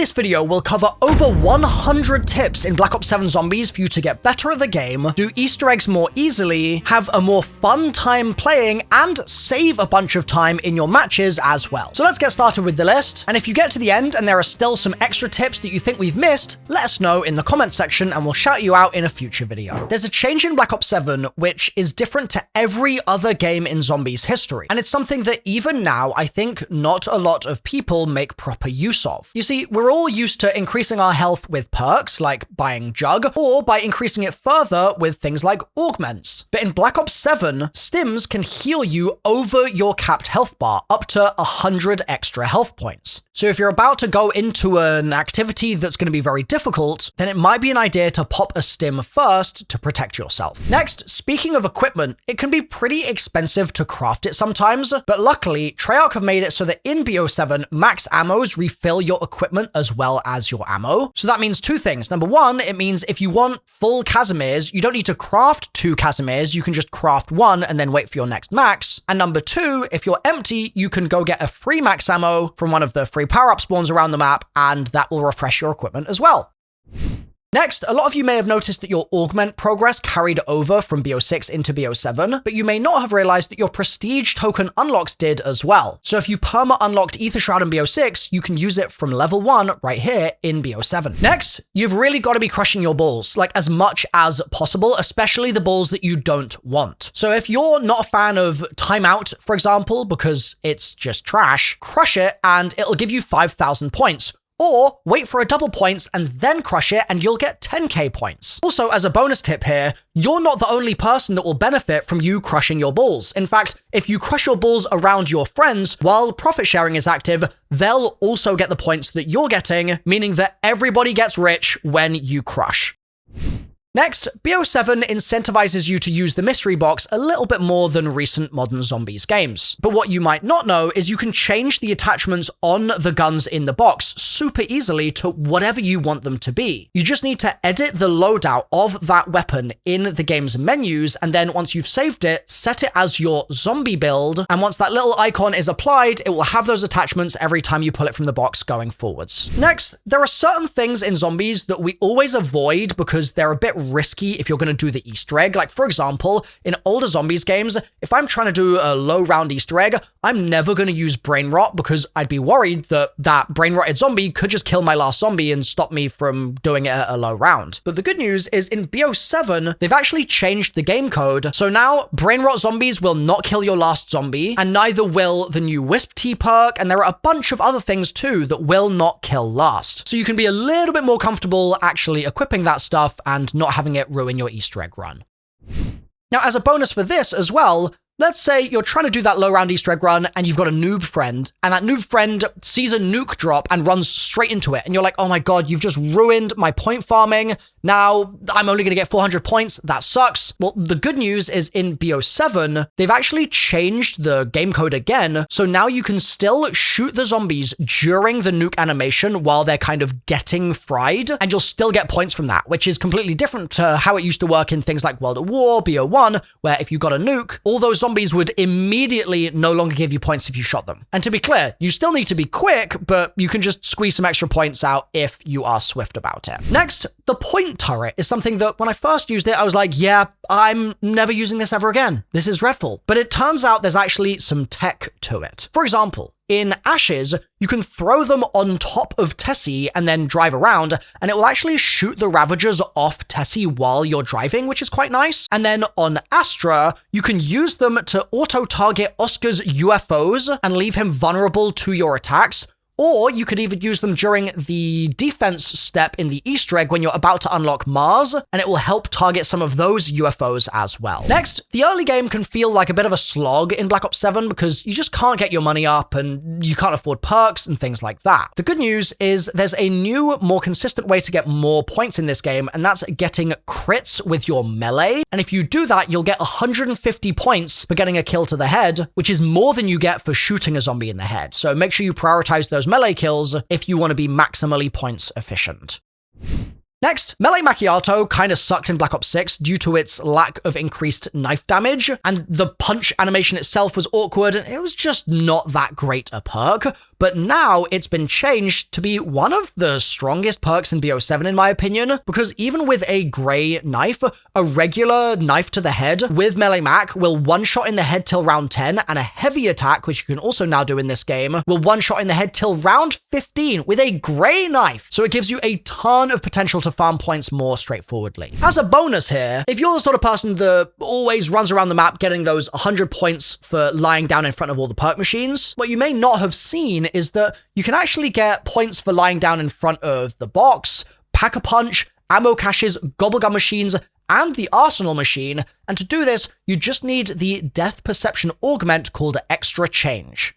this video, we'll cover over 100 tips in Black Ops 7 Zombies for you to get better at the game, do Easter eggs more easily, have a more fun time playing, and save a bunch of time in your matches as well. So let's get started with the list, and if you get to the end and there are still some extra tips that you think we've missed, let us know in the comment section and we'll shout you out in a future video. There's a change in Black Ops 7 which is different to every other game in Zombies history, and it's something that even now I think not a lot of people make proper use of. You see, we're all used to increasing our health with perks like buying Jug, or by increasing it further with things like augments. But in Black Ops 7, stims can heal you over your capped health bar up to 100 extra health points. So if you're about to go into an activity that's going to be very difficult, then it might be an idea to pop a stim first to protect yourself. Next, speaking of equipment, it can be pretty expensive to craft it sometimes, but luckily Treyarch have made it so that in BO7, max ammos refill your equipment as well as your ammo. So that means two things. Number one, it means if you want full Casimirs, you don't need to craft 2 Casimirs, you can just craft 1 and then wait for your next max. And number two, if you're empty, you can go get a free max ammo from one of the free power-up spawns around the map, and that will refresh your equipment as well. Next, a lot of you may have noticed that your augment progress carried over from BO6 into BO7, but you may not have realized that your prestige token unlocks did as well. So if you perma unlocked Ether Shroud in BO6, you can use it from level 1 right here in BO7. Next, you've really got to be crushing your balls, like as much as possible, especially the balls that you don't want. So if you're not a fan of Timeout, for example, because it's just trash, crush it and it'll give you 5,000 points. Or wait for a double points and then crush it and you'll get 10k points. Also, as a bonus tip here, you're not the only person that will benefit from you crushing your balls. In fact, if you crush your balls around your friends while profit sharing is active, they'll also get the points that you're getting, meaning that everybody gets rich when you crush. Next, BO7 incentivizes you to use the mystery box a little bit more than recent modern Zombies games. But what you might not know is you can change the attachments on the guns in the box super easily to whatever you want them to be. You just need to edit the loadout of that weapon in the game's menus, and then once you've saved it, set it as your zombie build, and once that little icon is applied, it will have those attachments every time you pull it from the box going forwards. Next, there are certain things in Zombies that we always avoid because they're a bit risky if you're going to do the Easter egg. Like, for example, in older Zombies games, if I'm trying to do a low round Easter egg, I'm never going to use brain rot because I'd be worried that that brain rotted zombie could just kill my last zombie and stop me from doing it at a low round. But the good news is in BO7, they've actually changed the game code. So now brain rot zombies will not kill your last zombie, and neither will the new Wisp Tea perk, and there are a bunch of other things too that will not kill last. So you can be a little bit more comfortable actually equipping that stuff and not having it ruin your Easter egg run. Now, as a bonus for this as well, let's say you're trying to do that low round Easter egg run and you've got a noob friend, and that noob friend sees a nuke drop and runs straight into it, and you're like, oh my god, you've just ruined my point farming. Now I'm only going to get 400 points. That sucks. Well, the good news is in BO7, they've actually changed the game code again. So now you can still shoot the zombies during the nuke animation while they're kind of getting fried, and you'll still get points from that, which is completely different to how it used to work in things like World at War, BO1, where if you got a nuke, all those zombies would immediately no longer give you points if you shot them. And to be clear, you still need to be quick, but you can just squeeze some extra points out if you are swift about it. Next, the point turret is something that when I first used it, I was like, yeah, I'm never using this ever again. This is dreadful. But it turns out there's actually some tech to it. For example, in Ashes, you can throw them on top of Tessie and then drive around, and it will actually shoot the Ravagers off Tessie while you're driving, which is quite nice. And then on Astra, you can use them to auto-target Oscar's UFOs and leave him vulnerable to your attacks. Or you could even use them during the defense step in the Easter egg when you're about to unlock Mars, and it will help target some of those UFOs as well. Next, the early game can feel like a bit of a slog in Black Ops 7 because you just can't get your money up and you can't afford perks and things like that. The good news is there's a new, more consistent way to get more points in this game, and that's getting crits with your melee. And if you do that, you'll get 150 points for getting a kill to the head, which is more than you get for shooting a zombie in the head. So make sure you prioritize those melee kills if you want to be maximally points efficient. Next, Melee Macchiato kind of sucked in Black Ops 6 due to its lack of increased knife damage, and the punch animation itself was awkward, and it was just not that great a perk. but now it's been changed to be one of the strongest perks in BO7 in my opinion, because even with a grey knife, a regular knife to the head with melee mac will one-shot in the head till round 10, and a heavy attack, which you can also now do in this game, will one-shot in the head till round 15 with a grey knife. So it gives you a ton of potential to farm points more straightforwardly. As a bonus here, if you're the sort of person that always runs around the map getting those 100 points for lying down in front of all the perk machines, what you may not have seen is that you can actually get points for lying down in front of the box, pack-a-punch, ammo caches, gobblegum machines, and the arsenal machine, and to do this, you just need the death perception augment called Extra Change.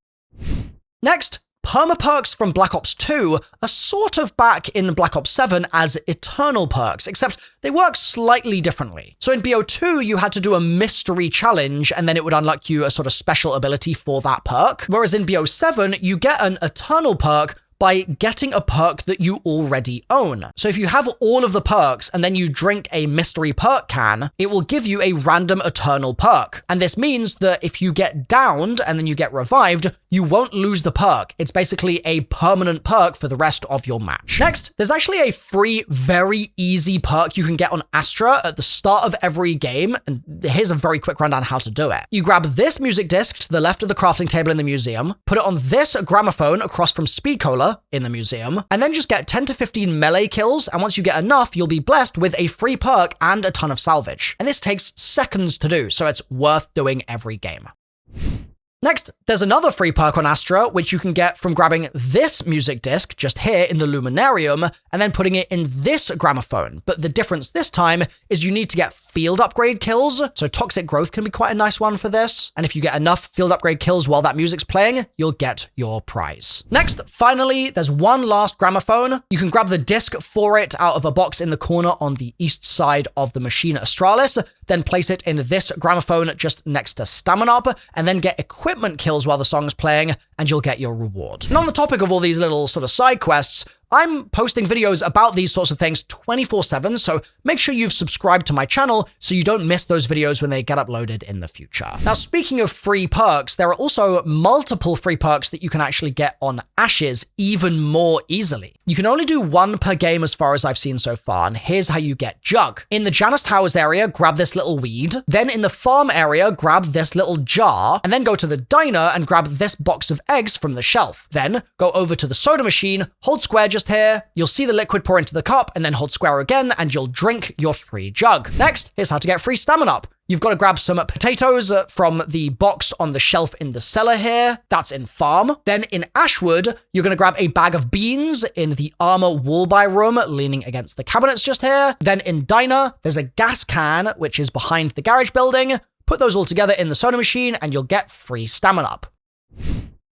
Next, perma-perks from Black Ops 2 are sort of back in Black Ops 7 as eternal perks, except they work slightly differently. So in BO2, you had to do a mystery challenge, and then it would unlock you a sort of special ability for that perk, whereas in BO7, you get an eternal perk by getting a perk that you already own. So if you have all of the perks and then you drink a mystery perk can, it will give you a random eternal perk. And this means that if you get downed and then you get revived, you won't lose the perk. It's basically a permanent perk for the rest of your match. Next, there's actually a free, very easy perk you can get on Astra at the start of every game, and here's a very quick rundown how to do it. You grab this music disc to the left of the crafting table in the museum, put it on this gramophone across from Speed Cola in the museum, and then just get 10 to 15 melee kills, and once you get enough, you'll be blessed with a free perk and a ton of salvage. And this takes seconds to do, so it's worth doing every game. Next, there's another free perk on Astra, which you can get from grabbing this music disc just here in the Luminarium, and then putting it in this gramophone. But the difference this time is you need to get field upgrade kills, so Toxic Growth can be quite a nice one for this. And if you get enough field upgrade kills while that music's playing, you'll get your prize. Next, finally, there's one last gramophone. You can grab the disc for it out of a box in the corner on the east side of the machine Astralis, then place it in this gramophone just next to Stamina Up, and then get equipment kills while the song's playing, and you'll get your reward. And on the topic of all these little sort of side quests, I'm posting videos about these sorts of things 24/7, so make sure you've subscribed to my channel so you don't miss those videos when they get uploaded in the future. Now, speaking of free perks, there are also multiple free perks that you can actually get on Ashes even more easily. You can only do one per game as far as I've seen so far, and here's how you get Jug. In the Janus Towers area, grab this little weed. Then in the farm area, grab this little jar, and then go to the diner and grab this box of eggs from the shelf. Then go over to the soda machine, hold square just here, you'll see the liquid pour into the cup, and then hold square again, and you'll drink your free jug. Next, here's how to get free Stamina Up. You've got to grab some potatoes from the box on the shelf in the cellar here. That's in farm. Then in Ashwood, you're going to grab a bag of beans in the armor wall buy room leaning against the cabinets just here. Then in diner, there's a gas can, which is behind the garage building. Put those all together in the soda machine and you'll get free Stamina Up.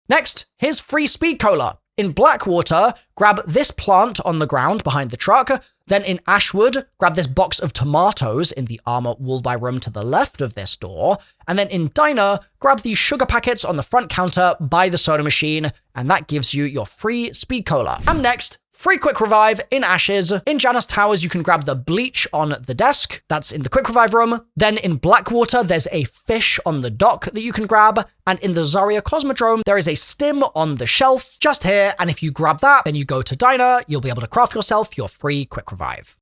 Next, here's free Speed Cola. In Blackwater, grab this plant on the ground behind the truck. Then in Ashwood, grab this box of tomatoes in the armor wall buy room to the left of this door. And then in Diner, grab these sugar packets on the front counter by the soda machine, and that gives you your free Speed Cola. And next, free Quick Revive in Ashes. In Janus Towers, you can grab the bleach on the desk. That's in the Quick Revive room. Then in Blackwater, there's a fish on the dock that you can grab. And in the Zarya Cosmodrome, there is a stim on the shelf just here. And if you grab that, then you go to Diner, you'll be able to craft yourself your free Quick Revive.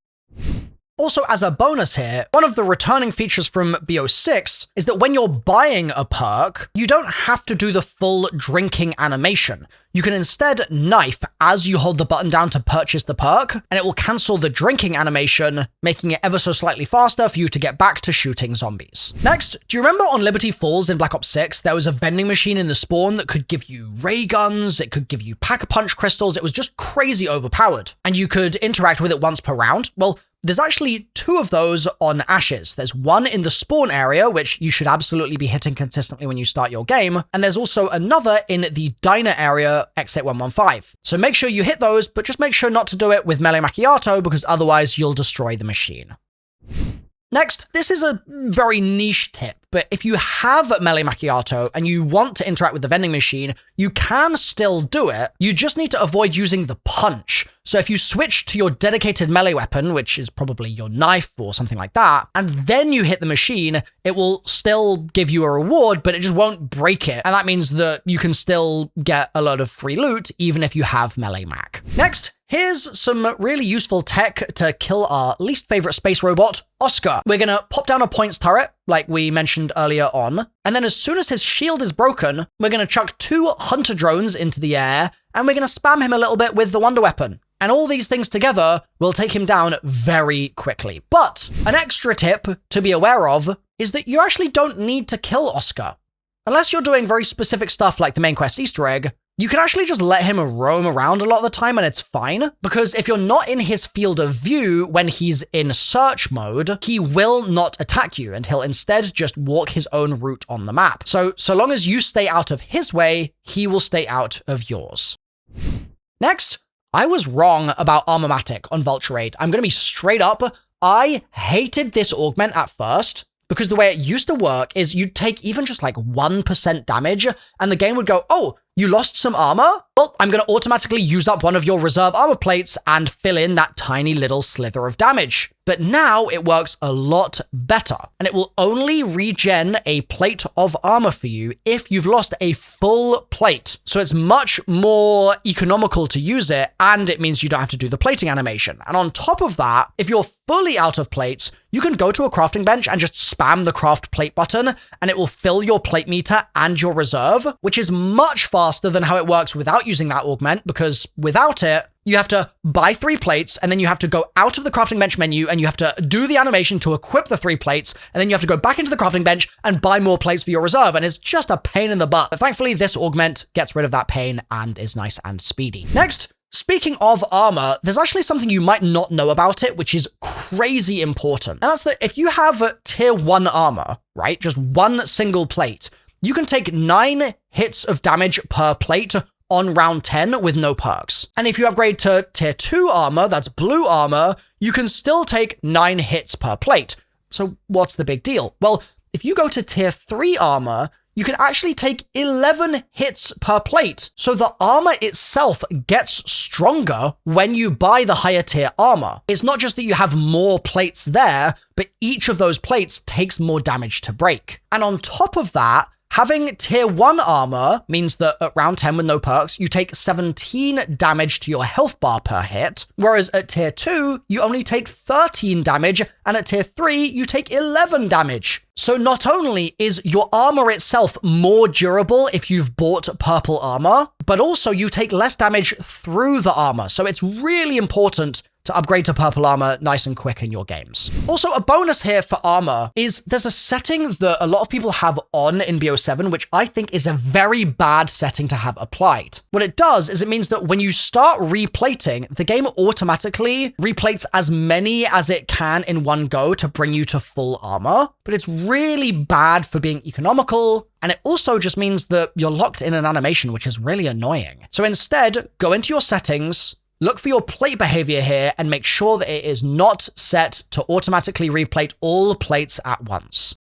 Also, as a bonus here, one of the returning features from BO6 is that when you're buying a perk, you don't have to do the full drinking animation. You can instead knife as you hold the button down to purchase the perk, and it will cancel the drinking animation, making it ever so slightly faster for you to get back to shooting zombies. Next, do you remember on Liberty Falls in Black Ops 6, there was a vending machine in the spawn that could give you ray guns, it could give you pack-a-punch crystals, it was just crazy overpowered, and you could interact with it once per round? Well, there's actually two of those on Ashes. There's one in the spawn area, which you should absolutely be hitting consistently when you start your game, and there's also another in the diner area, exit 115. So make sure you hit those, but just make sure not to do it with Melee Macchiato, because otherwise you'll destroy the machine. Next, this is a very niche tip, but if you have Melee Macchiato and you want to interact with the vending machine, you can still do it. You just need to avoid using the punch. So if you switch to your dedicated melee weapon, which is probably your knife or something like that, and then you hit the machine, it will still give you a reward, but it just won't break it. And that means that you can still get a lot of free loot, even if you have Melee Mac. Next, here's some really useful tech to kill our least favorite space robot, Oscar. We're gonna pop down a points turret, like we mentioned earlier on, and then as soon as his shield is broken, we're gonna chuck 2 hunter drones into the air, and we're gonna spam him a little bit with the wonder weapon. And all these things together will take him down very quickly. But an extra tip to be aware of is that you actually don't need to kill Oscar. Unless you're doing very specific stuff like the main quest Easter egg, you can actually just let him roam around a lot of the time and it's fine, because if you're not in his field of view when he's in search mode, he will not attack you and he'll instead just walk his own route on the map. So long as you stay out of his way, he will stay out of yours. Next, I was wrong about Armomatic on Vulture 8. I'm going to be straight up. I hated this augment at first, because the way it used to work is you'd take even just like 1% damage and the game would go, oh, you lost some armor? Well, I'm going to automatically use up one of your reserve armor plates and fill in that tiny little slither of damage. But now it works a lot better, and it will only regen a plate of armor for you if you've lost a full plate. So it's much more economical to use it, and it means you don't have to do the plating animation. And on top of that, if you're fully out of plates, you can go to a crafting bench and just spam the craft plate button, and it will fill your plate meter and your reserve, which is much faster than how it works without using that augment, because without it, you have to buy 3 plates, and then you have to go out of the crafting bench menu, and you have to do the animation to equip the 3 plates, and then you have to go back into the crafting bench and buy more plates for your reserve, and it's just a pain in the butt. But thankfully, this augment gets rid of that pain and is nice and speedy. Next, speaking of armor, there's actually something you might not know about it, which is crazy important. And that's that if you have tier 1 armor, right, just 1 single plate, you can take 9 hits of damage per plate on round 10 with no perks. And if you upgrade to tier 2 armor, that's blue armor, you can still take 9 hits per plate. So what's the big deal? Well, if you go to tier 3 armor, you can actually take 11 hits per plate. So the armor itself gets stronger when you buy the higher tier armor. It's not just that you have more plates there, but each of those plates takes more damage to break. And on top of that, having tier 1 armor means that at round 10 with no perks, you take 17 damage to your health bar per hit, whereas at tier 2, you only take 13 damage, and at tier 3, you take 11 damage. So not only is your armor itself more durable if you've bought purple armor, but also you take less damage through the armor. So it's really important to upgrade to purple armor nice and quick in your games. Also, a bonus here for armor is there's a setting that a lot of people have on in BO7, which I think is a very bad setting to have applied. What it does is it means that when you start replating, the game automatically replates as many as it can in one go to bring you to full armor, but it's really bad for being economical. And it also just means that you're locked in an animation, which is really annoying. So instead, go into your settings, look for your plate behavior here, and make sure that it is not set to automatically replate all plates at once.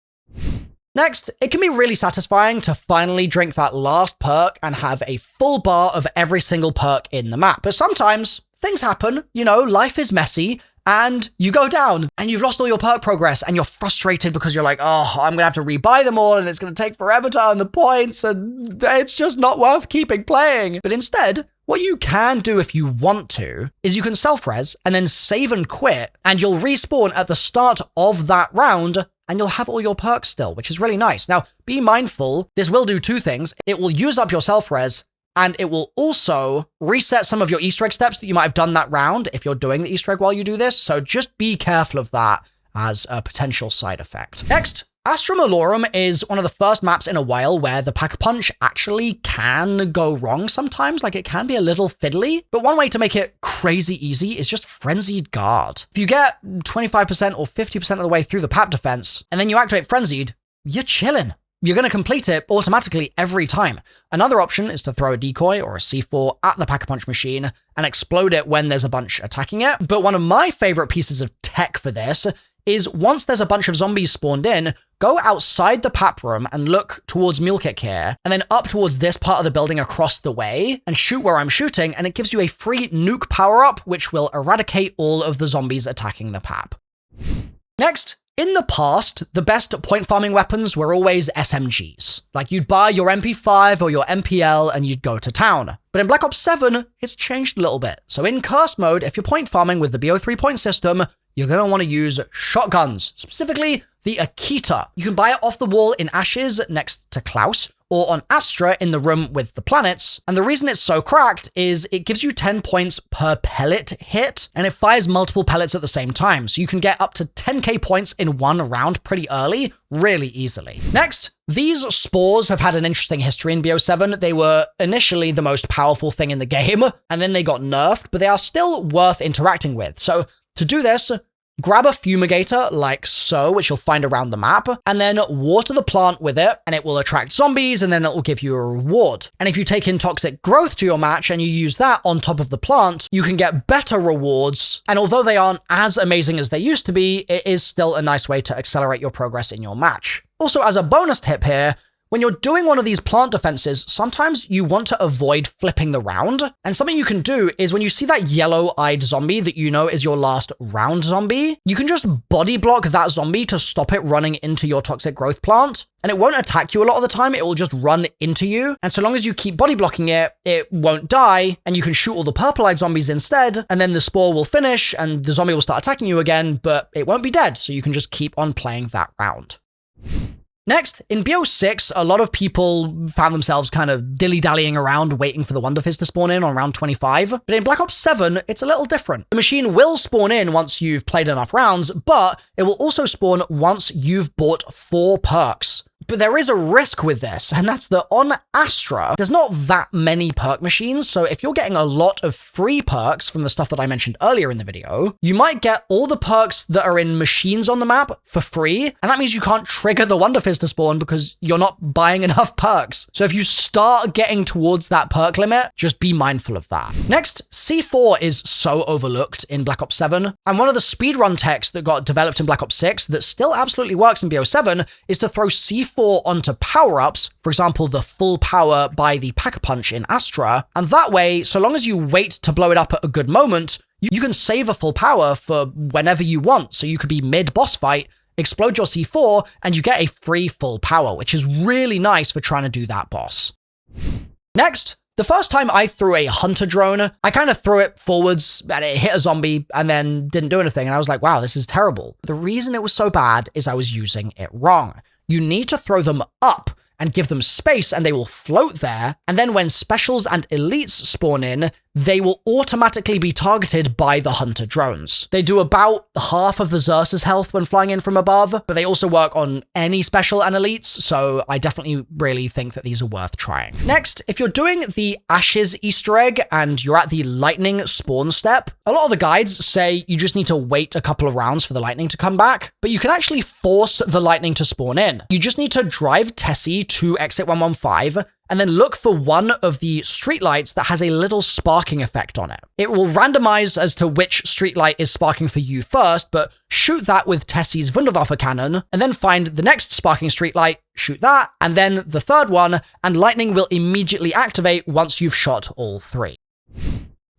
Next, it can be really satisfying to finally drink that last perk and have a full bar of every single perk in the map. But sometimes things happen, you know, life is messy, and you go down and you've lost all your perk progress and you're frustrated because you're like, oh, I'm gonna have to rebuy them all and it's gonna take forever to earn the points and it's just not worth keeping playing. But instead, what you can do if you want to is you can self-res and then save and quit, and you'll respawn at the start of that round and you'll have all your perks still, which is really nice. Now, be mindful, this will do 2 things. It will use up your self-res, and it will also reset some of your Easter egg steps that you might have done that round if you're doing the Easter egg while you do this. So just be careful of that as a potential side effect. Next, Astra Malorum is one of the first maps in a while where the Pack-a-Punch actually can go wrong sometimes, like it can be a little fiddly, but one way to make it crazy easy is just Frenzied Guard. If you get 25% or 50% of the way through the PAP defense, and then you activate Frenzied, you're chilling. You're going to complete it automatically every time. Another option is to throw a decoy or a C4 at the Pack-a-Punch machine and explode it when there's a bunch attacking it. But one of my favorite pieces of tech for this is once there's a bunch of zombies spawned in, go outside the pap room and look towards Mule Kick here, and then up towards this part of the building across the way, and shoot where I'm shooting, and it gives you a free nuke power-up, which will eradicate all of the zombies attacking the pap. Next, in the past, the best point farming weapons were always SMGs. Like, you'd buy your MP5 or your MPL and you'd go to town. But in Black Ops 7, it's changed a little bit. So in Cursed mode, if you're point farming with the BO3 point system, you're going to want to use shotguns, specifically the Akita. You can buy it off the wall in Ashes next to Klaus, or on Astra in the room with the planets. And the reason it's so cracked is it gives you 10 points per pellet hit, and it fires multiple pellets at the same time. So you can get up to 10k points in one round pretty early, really easily. Next, these spores have had an interesting history in BO7. They were initially the most powerful thing in the game, and then they got nerfed, but they are still worth interacting with. So to do this, grab a fumigator like so, which you'll find around the map, and then water the plant with it, and it will attract zombies, and then it will give you a reward. And if you take in toxic growth to your match and you use that on top of the plant, you can get better rewards. And although they aren't as amazing as they used to be, it is still a nice way to accelerate your progress in your match. Also, as a bonus tip here, when you're doing one of these plant defenses, sometimes you want to avoid flipping the round. And something you can do is when you see that yellow-eyed zombie that you know is your last round zombie, you can just body block that zombie to stop it running into your toxic growth plant. And it won't attack you a lot of the time, it will just run into you. And so long as you keep body blocking it, it won't die, and you can shoot all the purple-eyed zombies instead, and then the spore will finish, and the zombie will start attacking you again, but it won't be dead, so you can just keep on playing that round. Next, in BO6, a lot of people found themselves kind of dilly-dallying around waiting for the Wonder Fizz to spawn in on round 25. But in Black Ops 7, it's a little different. The machine will spawn in once you've played enough rounds, but it will also spawn once you've bought 4 perks. But there is a risk with this, and that's that on Astra, there's not that many perk machines, so if you're getting a lot of free perks from the stuff that I mentioned earlier in the video, you might get all the perks that are in machines on the map for free, and that means you can't trigger the Wonder Fizz to spawn because you're not buying enough perks. So if you start getting towards that perk limit, just be mindful of that. Next, C4 is so overlooked in Black Ops 7, and one of the speedrun techs that got developed in Black Ops 6 that still absolutely works in BO7 is to throw C4 onto power-ups, for example, the full power by the Pack-a-Punch in Astra, and that way, so long as you wait to blow it up at a good moment, you can save a full power for whenever you want. So you could be mid-boss fight, explode your C4, and you get a free full power, which is really nice for trying to do that boss. Next, the first time I threw a hunter drone, I kind of threw it forwards and it hit a zombie and then didn't do anything, and I was like, wow, this is terrible. The reason it was so bad is I was using it wrong. You need to throw them up and give them space and they will float there, and then when specials and elites spawn in, they will automatically be targeted by the hunter drones. They do about half of the Xerxes health when flying in from above, but they also work on any special and elites, so I definitely really think that these are worth trying. Next, if you're doing the Ashes Easter egg and you're at the lightning spawn step, a lot of the guides say you just need to wait a couple of rounds for the lightning to come back, but you can actually force the lightning to spawn in. You just need to drive Tessie to exit 115, and then look for one of the streetlights that has a little sparking effect on it. It will randomize as to which streetlight is sparking for you first, but shoot that with Tessie's Wunderwaffe cannon, and then find the next sparking streetlight, shoot that, and then the third one, and lightning will immediately activate once you've shot all 3.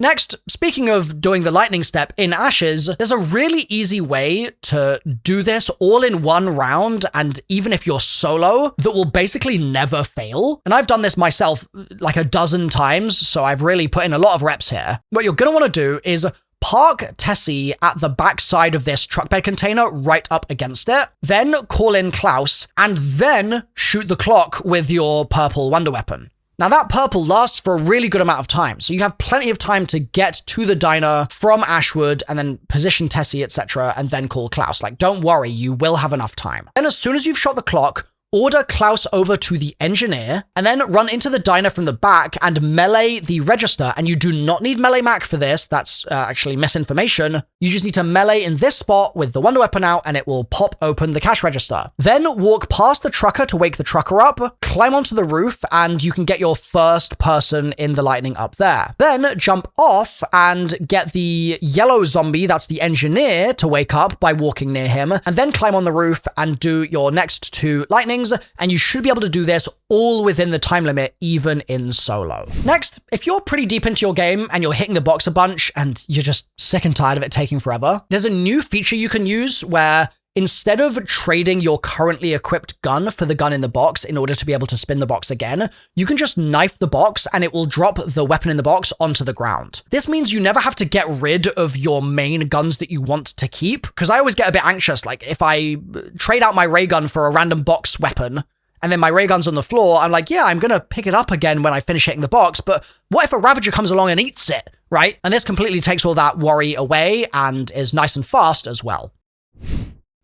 Next, speaking of doing the lightning step in Ashes, there's a really easy way to do this all in one round, and even if you're solo, that will basically never fail. And I've done this myself like a dozen times, so I've really put in a lot of reps here. What you're gonna wanna do is park Tessie at the backside of this truck bed container right up against it, then call in Klaus, and then shoot the clock with your purple wonder weapon. Now that purple lasts for a really good amount of time, so you have plenty of time to get to the diner from Ashwood and then position Tessie, etc., and then call Klaus. Like, don't worry, you will have enough time. Then as soon as you've shot the clock, order Klaus over to the engineer, and then run into the diner from the back and melee the register. And you do not need melee Mac for this. That's actually misinformation. You just need to melee in this spot with the wonder weapon out, and it will pop open the cash register. Then walk past the trucker to wake the trucker up, climb onto the roof, and you can get your first person in the lightning up there. Then jump off and get the yellow zombie, that's the engineer, to wake up by walking near him, and then climb on the roof and do your next 2 lightnings, and you should be able to do this all within the time limit, even in solo. Next, if you're pretty deep into your game and you're hitting the box a bunch and you're just sick and tired of it taking forever, there's a new feature you can use where instead of trading your currently equipped gun for the gun in the box in order to be able to spin the box again, you can just knife the box and it will drop the weapon in the box onto the ground. This means you never have to get rid of your main guns that you want to keep, because I always get a bit anxious, like if I trade out my ray gun for a random box weapon, and then my ray gun's on the floor, I'm like, yeah, I'm gonna pick it up again when I finish hitting the box, but what if a Ravager comes along and eats it, right? And this completely takes all that worry away and is nice and fast as well.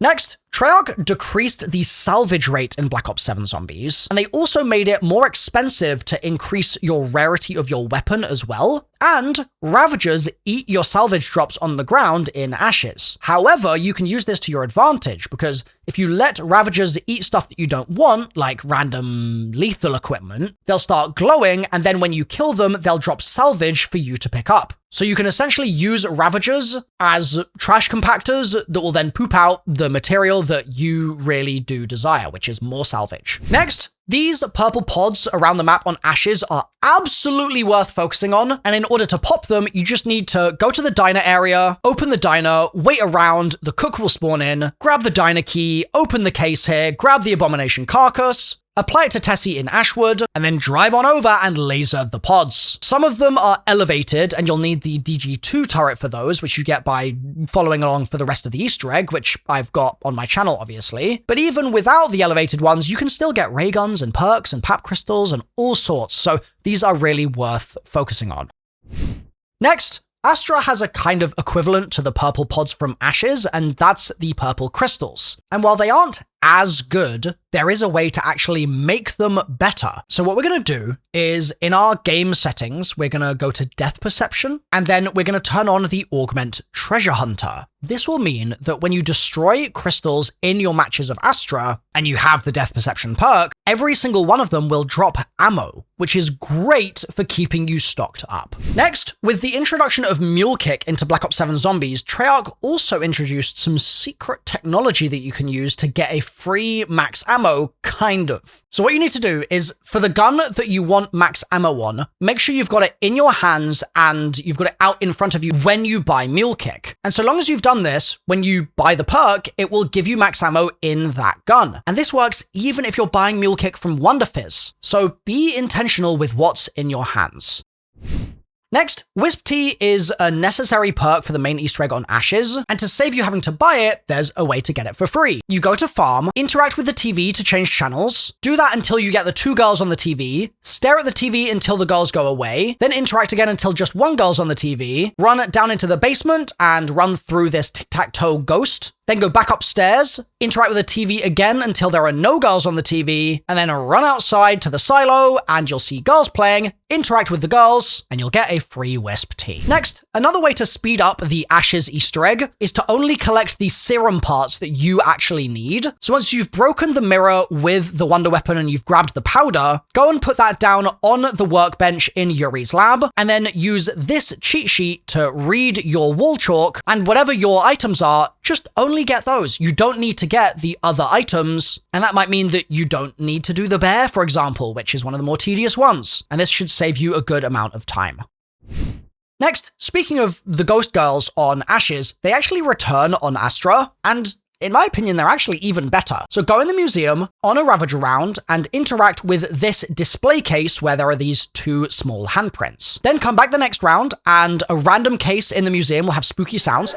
Next, Treyarch decreased the salvage rate in Black Ops 7 Zombies, and they also made it more expensive to increase your rarity of your weapon as well, and Ravagers eat your salvage drops on the ground in ashes. However, you can use this to your advantage, because if you let Ravagers eat stuff that you don't want, like random lethal equipment, they'll start glowing, and then when you kill them, they'll drop salvage for you to pick up. So you can essentially use Ravagers as trash compactors that will then poop out the material that you really do desire, which is more salvage. Next, these purple pods around the map on ashes are absolutely worth focusing on, and in order to pop them, you just need to go to the diner area, open the diner, wait around, the cook will spawn in, grab the diner key, open the case here, grab the abomination carcass, apply it to Tessie in Ashwood, and then drive on over and laser the pods. Some of them are elevated, and you'll need the DG2 turret for those, which you get by following along for the rest of the Easter egg, which I've got on my channel, obviously. But even without the elevated ones, you can still get ray guns and perks and pap crystals and all sorts, so these are really worth focusing on. Next, Astra has a kind of equivalent to the purple pods from Ashes, and that's the purple crystals. And while they aren't as good, there is a way to actually make them better. So what we're going to do is, in our game settings, we're going to go to Death Perception, and then we're going to turn on the Augment Treasure Hunter. This will mean that when you destroy crystals in your matches of Astra, and you have the Death Perception perk, every single one of them will drop ammo, which is great for keeping you stocked up. Next, with the introduction of Mule Kick into Black Ops 7 Zombies, Treyarch also introduced some secret technology that you can use to get a free max ammo, kind of. So what you need to do is, for the gun that you want max ammo on, make sure you've got it in your hands and you've got it out in front of you when you buy Mule Kick. And so long as you've done this, when you buy the perk, it will give you max ammo in that gun. And this works even if you're buying Mule Kick from Wonder Fizz. So be intentional with what's in your hands. Next, Wisp Tea is a necessary perk for the main Easter egg on Ashes, and to save you having to buy it, there's a way to get it for free. You go to farm, interact with the TV to change channels, do that until you get the 2 girls on the TV, stare at the TV until the girls go away, then interact again until just 1 girl's on the TV, run down into the basement and run through this tic-tac-toe ghost, then go back upstairs, interact with the TV again until there are no girls on the TV, and then run outside to the silo and you'll see girls playing, interact with the girls, and you'll get a free Wisp Tea. Next, another way to speed up the Ashes Easter egg is to only collect the serum parts that you actually need. So once you've broken the mirror with the wonder weapon and you've grabbed the powder, go and put that down on the workbench in Yuri's lab, and then use this cheat sheet to read your wall chalk, and whatever your items are, just only get those. You don't need to get the other items, and that might mean that you don't need to do the bear, for example, which is one of the more tedious ones, and this should save you a good amount of time. Next, speaking of the ghost girls on Ashes, they actually return on Astra, and in my opinion, they're actually even better. So go in the museum on a Ravager round and interact with this display case where there are these 2 small handprints. Then come back the next round and a random case in the museum will have spooky sounds.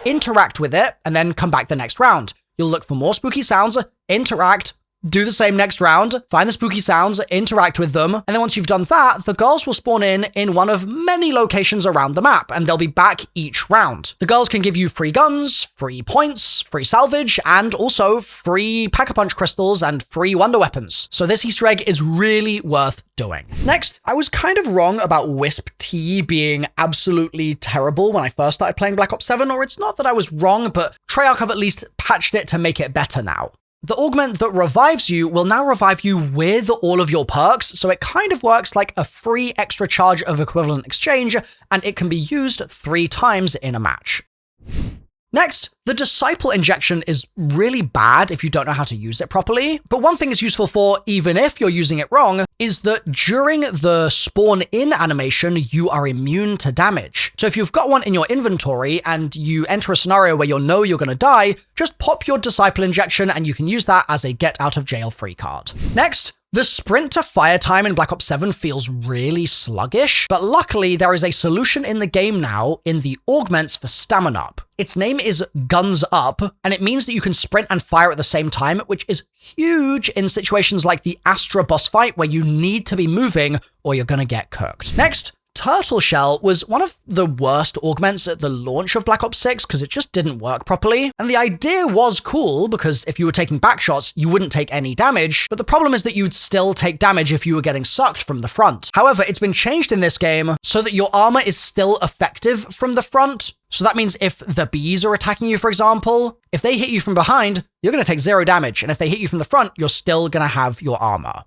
Interact with it and then come back the next round. You'll look for more spooky sounds, interact, do the same next round, find the spooky sounds, interact with them, and then once you've done that, the girls will spawn in one of many locations around the map, and they'll be back each round. The girls can give you free guns, free points, free salvage, and also free Pack-a-Punch crystals and free wonder weapons. So this Easter egg is really worth doing. Next, I was kind of wrong about Wisp Tea being absolutely terrible when I first started playing Black Ops 7, or it's not that I was wrong, but Treyarch have at least patched it to make it better now. The augment that revives you will now revive you with all of your perks, so it kind of works like a free extra charge of equivalent exchange, and it can be used 3 times in a match. Next, the Disciple injection is really bad if you don't know how to use it properly, but one thing it's useful for, even if you're using it wrong, is that during the spawn-in animation, you are immune to damage. So if you've got one in your inventory and you enter a scenario where you know you're going to die, just pop your Disciple injection and you can use that as a get-out-of-jail-free card. Next, the sprint to fire time in Black Ops 7 feels really sluggish, but luckily there is a solution in the game now in the augments for stamina up. Its name is Guns Up, and it means that you can sprint and fire at the same time, which is huge in situations like the Astra boss fight where you need to be moving or you're gonna get cooked. Next, Turtle Shell was one of the worst augments at the launch of Black Ops 6 because it just didn't work properly. And the idea was cool because if you were taking back shots, you wouldn't take any damage, but the problem is that you'd still take damage if you were getting sucked from the front. However, it's been changed in this game so that your armor is still effective from the front. So that means if the bees are attacking you, for example, if they hit you from behind, you're going to take 0 damage. And if they hit you from the front, you're still going to have your armor.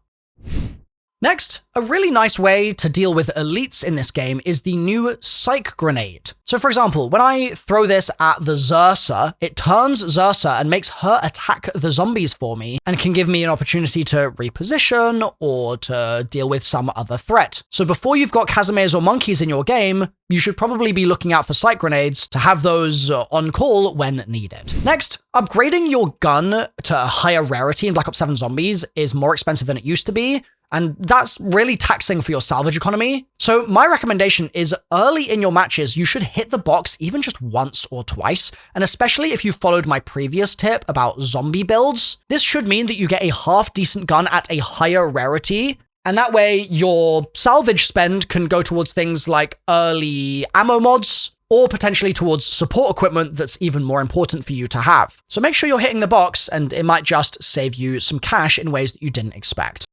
Next, a really nice way to deal with elites in this game is the new Psych Grenade. So for example, when I throw this at the Xersa, it turns Xersa and makes her attack the zombies for me and can give me an opportunity to reposition or to deal with some other threat. So before you've got Casimirs or monkeys in your game, you should probably be looking out for Psych Grenades to have those on call when needed. Next, upgrading your gun to a higher rarity in Black Ops 7 Zombies is more expensive than it used to be, and that's really taxing for your salvage economy. So my recommendation is early in your matches, you should hit the box even just once or twice, and especially if you followed my previous tip about zombie builds. This should mean that you get a half-decent gun at a higher rarity, and that way your salvage spend can go towards things like early ammo mods, or potentially towards support equipment that's even more important for you to have. So make sure you're hitting the box, and it might just save you some cash in ways that you didn't expect.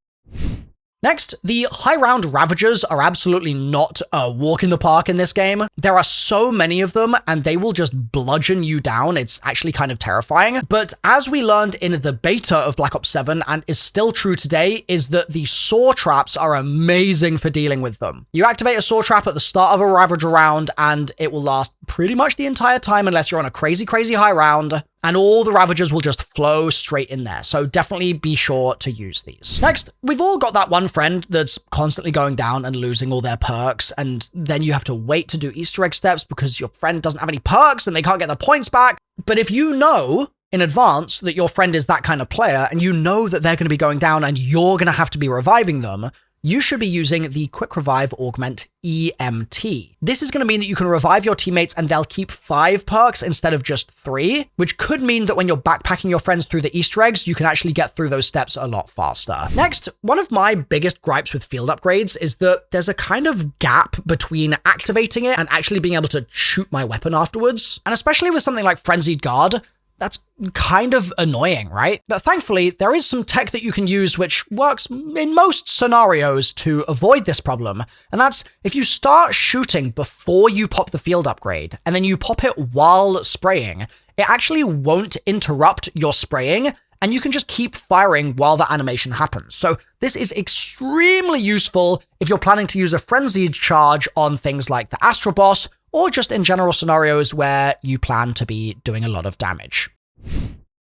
Next, the high round Ravagers are absolutely not a walk in the park in this game. There are so many of them and they will just bludgeon you down. It's actually kind of terrifying. But as we learned in the beta of Black Ops 7 and is still true today, is that the saw traps are amazing for dealing with them. You activate a saw trap at the start of a Ravager round and it will last pretty much the entire time unless you're on a crazy high round. And all the Ravagers will just flow straight in there, so definitely be sure to use these. Next, we've all got that one friend that's constantly going down and losing all their perks, and then you have to wait to do Easter egg steps because your friend doesn't have any perks and they can't get their points back. But if you know in advance that your friend is that kind of player, and you know that they're going to be going down and you're going to have to be reviving them, you should be using the Quick Revive Augment EMT. This is going to mean that you can revive your teammates and they'll keep 5 perks instead of just 3, which could mean that when you're backpacking your friends through the Easter eggs, you can actually get through those steps a lot faster. Next, one of my biggest gripes with field upgrades is that there's a kind of gap between activating it and actually being able to shoot my weapon afterwards. And especially with something like Frenzied Guard, that's kind of annoying, right? But thankfully, there is some tech that you can use which works in most scenarios to avoid this problem. And that's if you start shooting before you pop the field upgrade, and then you pop it while spraying, it actually won't interrupt your spraying, and you can just keep firing while the animation happens. So this is extremely useful if you're planning to use a frenzied charge on things like the Astra boss, or just in general scenarios where you plan to be doing a lot of damage.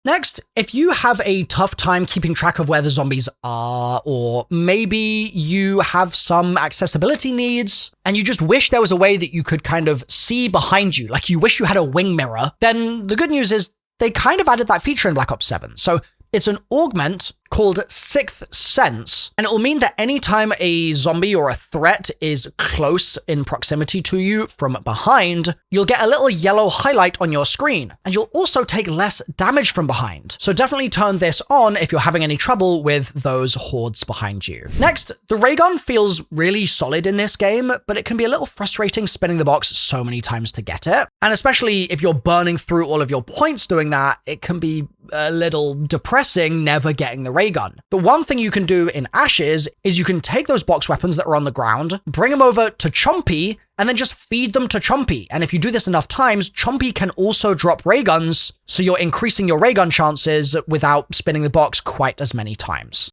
Next, if you have a tough time keeping track of where the zombies are, or maybe you have some accessibility needs, and you just wish there was a way that you could kind of see behind you, like you wish you had a wing mirror, then the good news is they kind of added that feature in Black Ops 7. So it's an augment called Sixth Sense, and it will mean that anytime a zombie or a threat is close in proximity to you from behind, you'll get a little yellow highlight on your screen, and you'll also take less damage from behind. So definitely turn this on if you're having any trouble with those hordes behind you. Next, the ray gun feels really solid in this game, but it can be a little frustrating spinning the box so many times to get it. And especially if you're burning through all of your points doing that, it can be a little depressing never getting the ray gun. But one thing you can do in Ashes is you can take those box weapons that are on the ground, bring them over to Chompy, and then just feed them to Chompy. And if you do this enough times, Chompy can also drop ray guns, so you're increasing your ray gun chances without spinning the box quite as many times.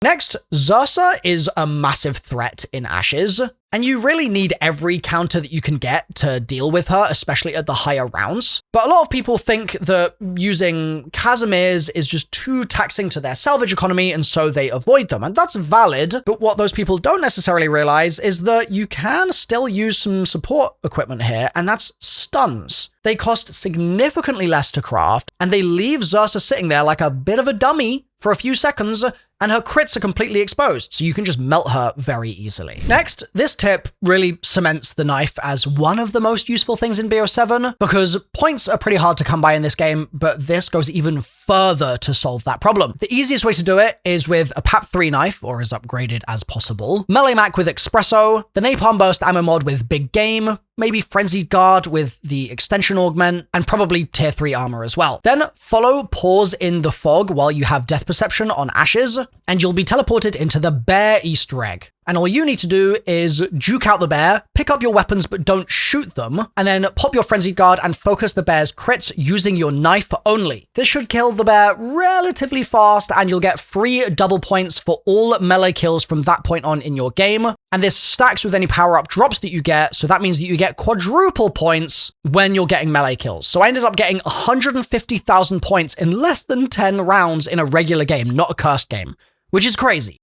Next, Xursa is a massive threat in Ashes, and you really need every counter that you can get to deal with her, especially at the higher rounds. But a lot of people think that using Casimirs is just too taxing to their salvage economy, and so they avoid them. And that's valid, but what those people don't necessarily realize is that you can still use some support equipment here, and that's stuns. They cost significantly less to craft, and they leave Xursa sitting there like a bit of a dummy for a few seconds, and her crits are completely exposed, so you can just melt her very easily. Next, this tip really cements the knife as one of the most useful things in BO7, because points are pretty hard to come by in this game, but this goes even further to solve that problem. The easiest way to do it is with a PAP 3 knife, or as upgraded as possible, Melee Mac with Espresso, the Napalm Burst ammo mod with Big Game, maybe Frenzied Guard with the extension augment, and probably tier 3 armor as well. Then follow Pause in the Fog while you have Death Perception on Ashes, and you'll be teleported into the bear Easter egg. And all you need to do is juke out the bear, pick up your weapons but don't shoot them, and then pop your Frenzied Guard and focus the bear's crits using your knife only. This should kill the bear relatively fast, and you'll get free double points for all melee kills from that point on in your game. And this stacks with any power-up drops that you get, so that means that you get quadruple points when you're getting melee kills. So I ended up getting 150,000 points in less than 10 rounds in a regular game, not a cursed game, which is crazy.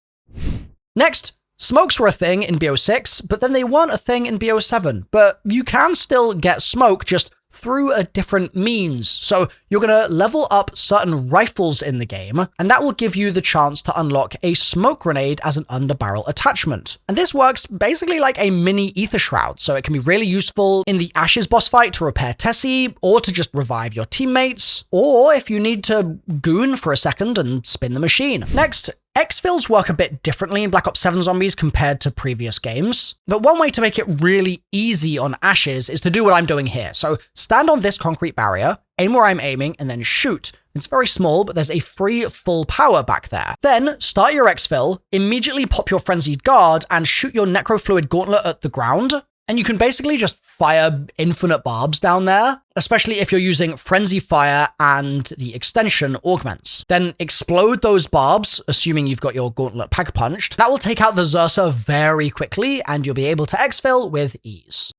Next, smokes were a thing in BO6, but then they weren't a thing in BO7. But you can still get smoke, just through a different means. So you're going to level up certain rifles in the game, and that will give you the chance to unlock a smoke grenade as an underbarrel attachment. And this works basically like a mini Ether Shroud, so it can be really useful in the Ashes boss fight to repair Tessie, or to just revive your teammates, or if you need to goon for a second and spin the machine. Next, exfils work a bit differently in Black Ops 7 Zombies compared to previous games, but one way to make it really easy on Ashes is to do what I'm doing here. So stand on this concrete barrier, aim where I'm aiming, and then shoot. It's very small, but there's a free full power back there. Then start your exfil, immediately pop your Frenzied Guard, and shoot your Necrofluid Gauntlet at the ground. And you can basically just fire infinite barbs down there, especially if you're using Frenzy Fire and the extension augments. Then explode those barbs, assuming you've got your gauntlet pack-punched. That will take out the Xursa very quickly, and you'll be able to exfil with ease.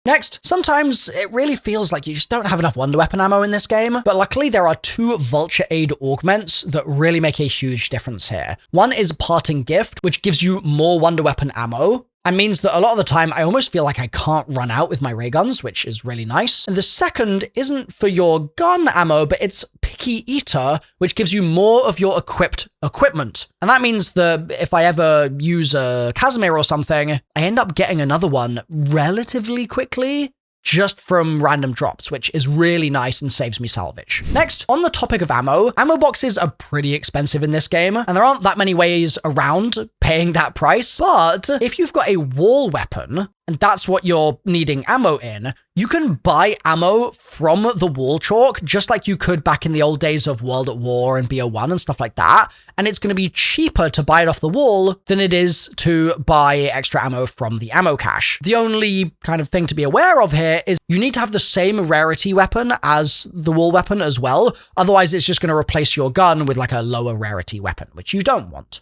Next, sometimes it really feels like you just don't have enough wonder weapon ammo in this game, but luckily there are 2 Vulture Aid augments that really make a huge difference here. One is Parting Gift, which gives you more wonder weapon ammo, and means that a lot of the time I almost feel like I can't run out with my ray guns, which is really nice. And the second isn't for your gun ammo, but it's Picky Eater, which gives you more of your equipped equipment. And that means that if I ever use a Casimir or something, I end up getting another one relatively quickly, just from random drops, which is really nice and saves me salvage. Next, on the topic of ammo boxes are pretty expensive in this game, and there aren't that many ways around paying that price, but if you've got a wall weapon, and that's what you're needing ammo in, you can buy ammo from the wall chalk, just like you could back in the old days of World at War and BO1 and stuff like that, and it's going to be cheaper to buy it off the wall than it is to buy extra ammo from the ammo cache. The only kind of thing to be aware of here is you need to have the same rarity weapon as the wall weapon as well, otherwise it's just going to replace your gun with like a lower rarity weapon, which you don't want.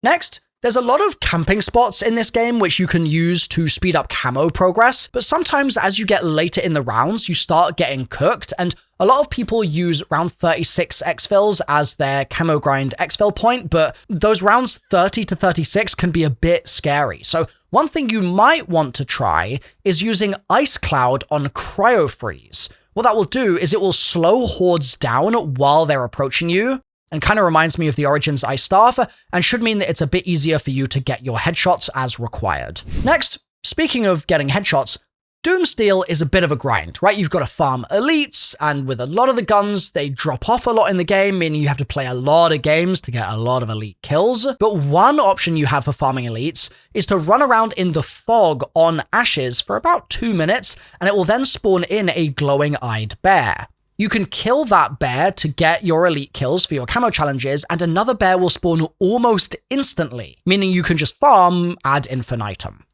Next, there's a lot of camping spots in this game which you can use to speed up camo progress, but sometimes as you get later in the rounds, you start getting cooked, and a lot of people use round 36 exfils as their camo grind exfil point, but those rounds 30 to 36 can be a bit scary. So one thing you might want to try is using Ice Cloud on Cryo Freeze. What that will do is it will slow hordes down while they're approaching you, and kind of reminds me of the Origins Ice Staff, and should mean that it's a bit easier for you to get your headshots as required. Next, speaking of getting headshots, Doomsteel is a bit of a grind, right? You've got to farm elites, and with a lot of the guns, they drop off a lot in the game, meaning you have to play a lot of games to get a lot of elite kills. But one option you have for farming elites is to run around in the fog on Ashes for about 2 minutes, and it will then spawn in a glowing-eyed bear. You can kill that bear to get your elite kills for your camo challenges, and another bear will spawn almost instantly, meaning you can just farm ad infinitum.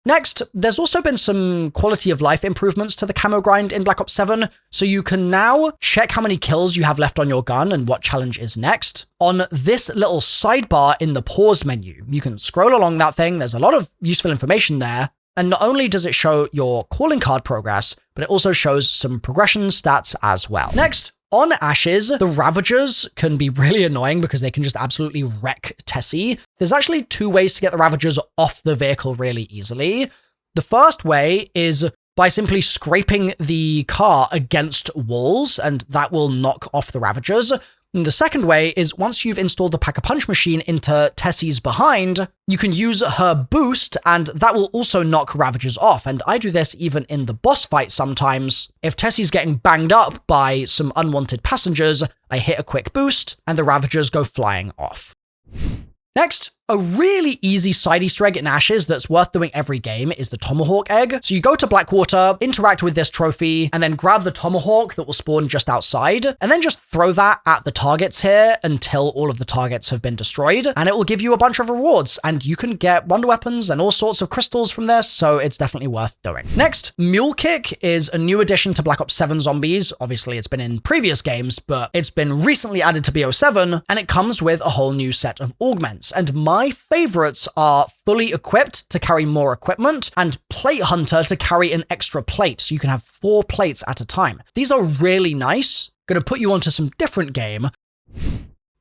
Next, there's also been some quality of life improvements to the camo grind in Black Ops 7, so you can now check how many kills you have left on your gun and what challenge is next on this little sidebar in the pause menu. You can scroll along that thing, there's a lot of useful information there, and not only does it show your calling card progress, but it also shows some progression stats as well. Next, on Ashes, the Ravagers can be really annoying because they can just absolutely wreck Tessie. There's actually 2 ways to get the Ravagers off the vehicle really easily. The first way is by simply scraping the car against walls, and that will knock off the Ravagers. And the second way is once you've installed the Pack-a-Punch machine into Tessie's behind, you can use her boost, and that will also knock Ravagers off. And I do this even in the boss fight sometimes. If Tessie's getting banged up by some unwanted passengers, I hit a quick boost, and the Ravagers go flying off. Next, a really easy side Easter egg in Ashes that's worth doing every game is the Tomahawk egg. So you go to Blackwater, interact with this trophy, and then grab the Tomahawk that will spawn just outside, and then just throw that at the targets here until all of the targets have been destroyed, and it will give you a bunch of rewards, and you can get wonder weapons and all sorts of crystals from this, so it's definitely worth doing. Next, Mule Kick is a new addition to Black Ops 7 Zombies. Obviously, it's been in previous games, but it's been recently added to BO7, and it comes with a whole new set of augments, and my favorites are fully equipped to carry more equipment and Plate Hunter to carry an extra plate, so you can have 4 plates at a time. These are really nice. Gonna put you onto some different game.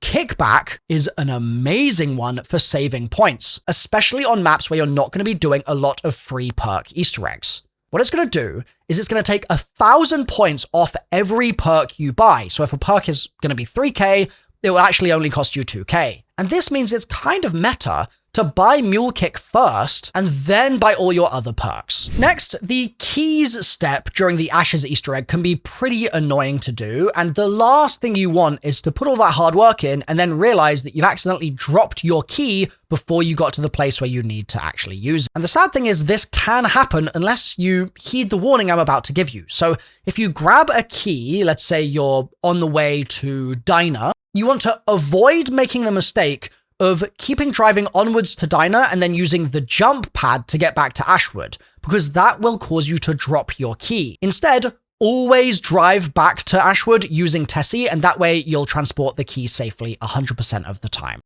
Kickback is an amazing one for saving points, especially on maps where you're not going to be doing a lot of free perk Easter eggs. What it's going to do is it's going to take 1,000 points off every perk you buy. So if a perk is going to be 3k, it will actually only cost you 2k. And this means it's kind of meta to buy Mule Kick first and then buy all your other perks. Next, the keys step during the Ashes Easter egg can be pretty annoying to do, and the last thing you want is to put all that hard work in and then realize that you've accidentally dropped your key before you got to the place where you need to actually use it. And the sad thing is this can happen unless you heed the warning I'm about to give you. So if you grab a key, let's say you're on the way to Diner, you want to avoid making the mistake of keeping driving onwards to Diner and then using the jump pad to get back to Ashwood, because that will cause you to drop your key. Instead, always drive back to Ashwood using Tessie, and that way you'll transport the key safely 100% of the time.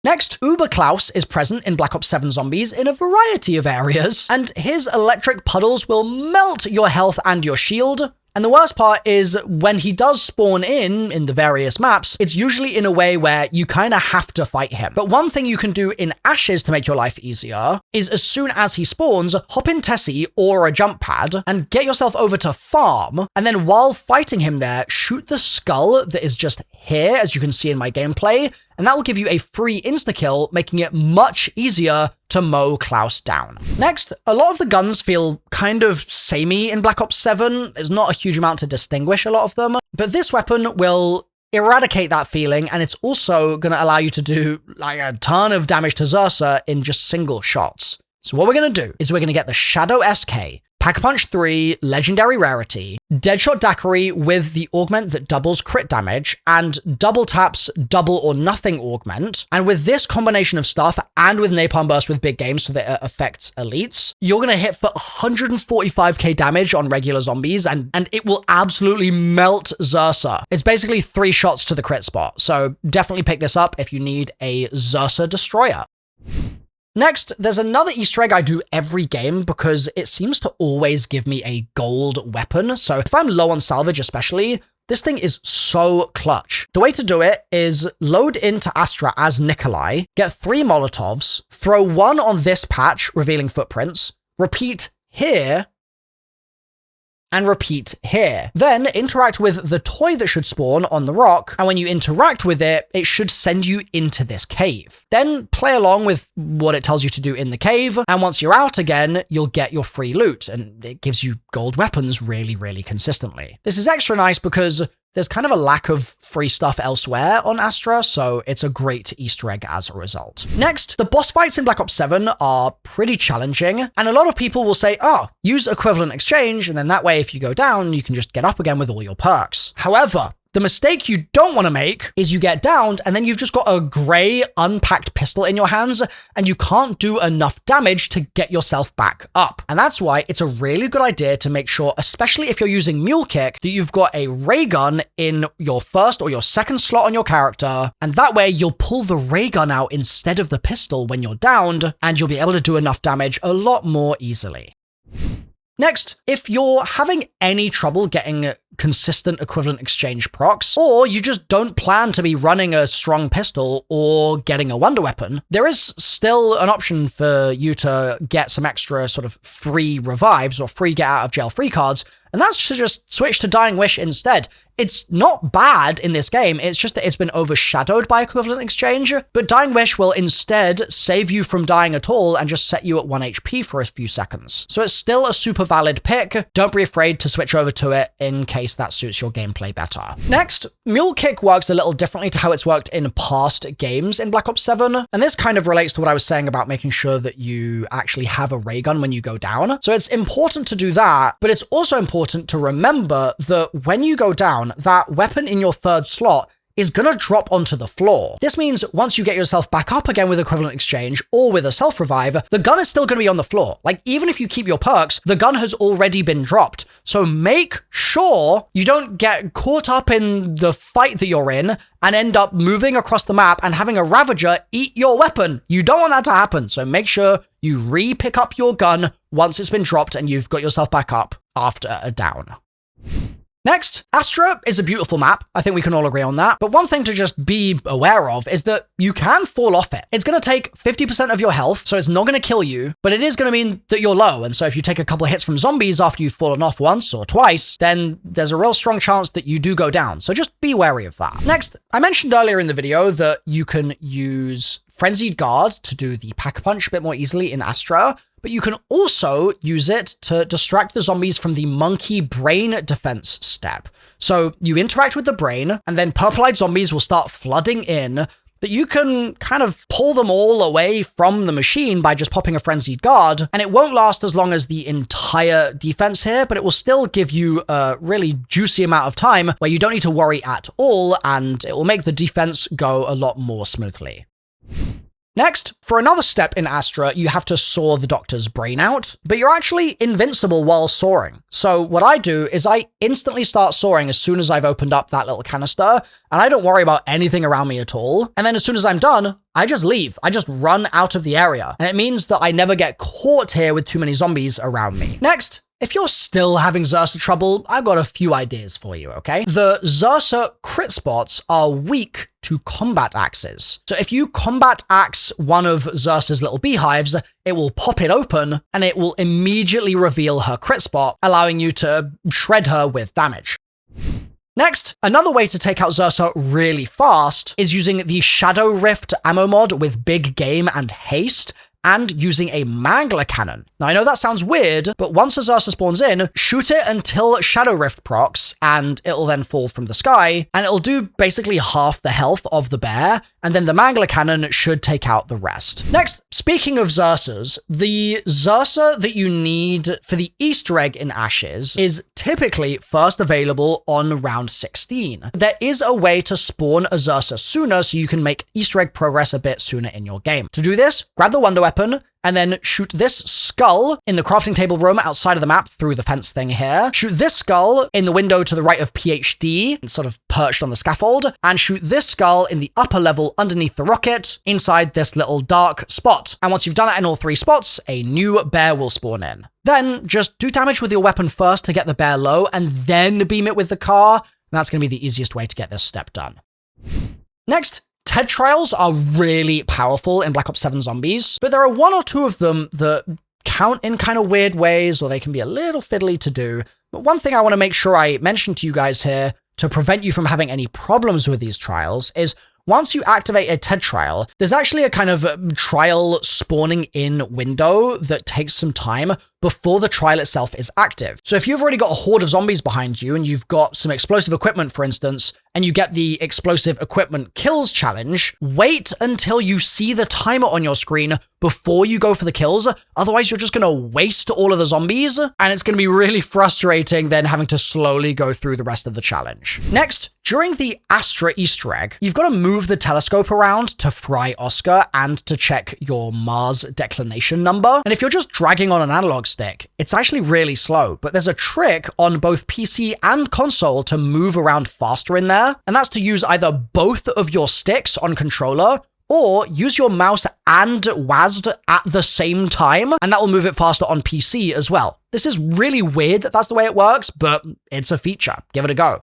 Next, Uber Klaus is present in Black Ops 7 Zombies in a variety of areas, and his electric puddles will melt your health and your shield. And the worst part is when he does spawn in the various maps, it's usually in a way where you kind of have to fight him. But one thing you can do in Ashes to make your life easier is as soon as he spawns, hop in Tessie or a jump pad and get yourself over to farm. And then while fighting him there, shoot the skull that is just here, as you can see in my gameplay. And that will give you a free insta-kill, making it much easier to mow Klaus down. Next, a lot of the guns feel kind of samey in Black Ops 7. There's not a huge amount to distinguish a lot of them, but this weapon will eradicate that feeling, and it's also going to allow you to do like a ton of damage to Zersa in just single shots. So what we're going to do is we're going to get the Shadow SK, Pack-a-Punch 3 Legendary Rarity, Deadshot Daiquiri with the augment that doubles crit damage, and Double Tap's Double or Nothing augment. And with this combination of stuff, and with Napalm Burst with big games so that it affects elites, you're going to hit for 145k damage on regular zombies, and it will absolutely melt Zersa. It's basically 3 shots to the crit spot, so definitely pick this up if you need a Zersa destroyer. Next, there's another Easter egg I do every game because it seems to always give me a gold weapon. So if I'm low on salvage especially, this thing is so clutch. The way to do it is load into Astra as Nikolai, get 3 Molotovs, throw 1 on this patch, revealing footprints, repeat here, and repeat here. Then interact with the toy that should spawn on the rock, and when you interact with it, it should send you into this cave. Then play along with what it tells you to do in the cave, and once you're out again, you'll get your free loot, and it gives you gold weapons really, really consistently. This is extra nice because there's kind of a lack of free stuff elsewhere on Astra, so it's a great Easter egg as a result. Next, the boss fights in Black Ops 7 are pretty challenging, and a lot of people will say, oh, use equivalent exchange, and then that way if you go down, you can just get up again with all your perks. However, the mistake you don't want to make is you get downed and then you've just got a grey, unpacked pistol in your hands and you can't do enough damage to get yourself back up. And that's why it's a really good idea to make sure, especially if you're using Mule Kick, that you've got a ray gun in your first or your second slot on your character. And that way you'll pull the ray gun out instead of the pistol when you're downed, and you'll be able to do enough damage a lot more easily. Next, if you're having any trouble getting consistent equivalent exchange procs, or you just don't plan to be running a strong pistol or getting a wonder weapon, there is still an option for you to get some extra sort of free revives or free get out of jail free cards, and that's to just switch to Dying Wish instead. It's not bad in this game, it's just that it's been overshadowed by equivalent exchange, but Dying Wish will instead save you from dying at all and just set you at 1 HP for a few seconds. So it's still a super valid pick. Don't be afraid to switch over to it in case that suits your gameplay better. Next, Mule Kick works a little differently to how it's worked in past games in Black Ops 7, and this kind of relates to what I was saying about making sure that you actually have a ray gun when you go down. So it's important to do that, but it's also important to remember that when you go down, that weapon in your third slot is gonna drop onto the floor. This means once you get yourself back up again with equivalent exchange or with a self-revive, the gun is still gonna be on the floor. Like, even if you keep your perks, the gun has already been dropped. So make sure you don't get caught up in the fight that you're in and end up moving across the map and having a Ravager eat your weapon. You don't want that to happen. So make sure you re-pick up your gun once it's been dropped and you've got yourself back up after a down. Next, Astra is a beautiful map. I think we can all agree on that. But one thing to just be aware of is that you can fall off it. It's going to take 50% of your health, so it's not going to kill you, but it is going to mean that you're low. And so if you take a couple of hits from zombies after you've fallen off once or twice, then there's a real strong chance that you do go down. So just be wary of that. Next, I mentioned earlier in the video that you can use Frenzied Guard to do the Pack-a-Punch a bit more easily in Astra, but you can also use it to distract the zombies from the monkey brain defense step. So you interact with the brain, and then purple-eyed zombies will start flooding in, but you can kind of pull them all away from the machine by just popping a Frenzied Guard, and it won't last as long as the entire defense here, but it will still give you a really juicy amount of time where you don't need to worry at all, and it will make the defense go a lot more smoothly. Next, for another step in Astra, you have to saw the doctor's brain out, but you're actually invincible while sawing. So what I do is I instantly start sawing as soon as I've opened up that little canister, and I don't worry about anything around me at all. And then as soon as I'm done, I just leave. I just run out of the area. And it means that I never get caught here with too many zombies around me. Next, if you're still having Xersa trouble, I've got a few ideas for you, okay? The Xersa crit spots are weak to combat axes. So if you combat axe one of Xersa's little beehives, it will pop it open and it will immediately reveal her crit spot, allowing you to shred her with damage. Next, another way to take out Xersa really fast is using the Shadow Rift ammo mod with Big Game and Haste, and using a Mangler cannon. Now, I know that sounds weird, but once a Xersa spawns in, shoot it until Shadow Rift procs, and it'll then fall from the sky, and it'll do basically half the health of the bear, and then the Mangler cannon should take out the rest. Next, speaking of Xersas, the Xersa that you need for the Easter egg in Ashes is typically first available on round 16. There is a way to spawn a Xersa sooner so you can make Easter egg progress a bit sooner in your game. To do this, grab the Wonder Weapon, and then shoot this skull in the crafting table room outside of the map through the fence thing here. Shoot this skull in the window to the right of PhD, sort of perched on the scaffold, and shoot this skull in the upper level underneath the rocket inside this little dark spot. And once you've done that in all three spots, a new bear will spawn in. Then just do damage with your weapon first to get the bear low, and then beam it with the car. And that's going to be the easiest way to get this step done. Next, TED trials are really powerful in Black Ops 7 Zombies, but there are one or two of them that count in kind of weird ways, or they can be a little fiddly to do, But one thing I want to make sure I mention to you guys here to prevent you from having any problems with these trials is once you activate a TED trial, there's actually a kind of trial spawning in window that takes some time before the trial itself is active. So if you've already got a horde of zombies behind you and you've got some explosive equipment, for instance, and you get the explosive equipment kills challenge, wait until you see the timer on your screen before you go for the kills. Otherwise, you're just going to waste all of the zombies, and it's going to be really frustrating then having to slowly go through the rest of the challenge. Next, during the Astra Easter egg, you've got to move the telescope around to fry Oscar and to check your Mars declination number. And if you're just dragging on an analog stick, it's actually really slow, but there's a trick on both PC and console to move around faster in there, and that's to use either both of your sticks on controller or use your mouse and WASD at the same time, and that will move it faster on PC as well. This is really weird that that's the way it works, but it's a feature. Give it a go.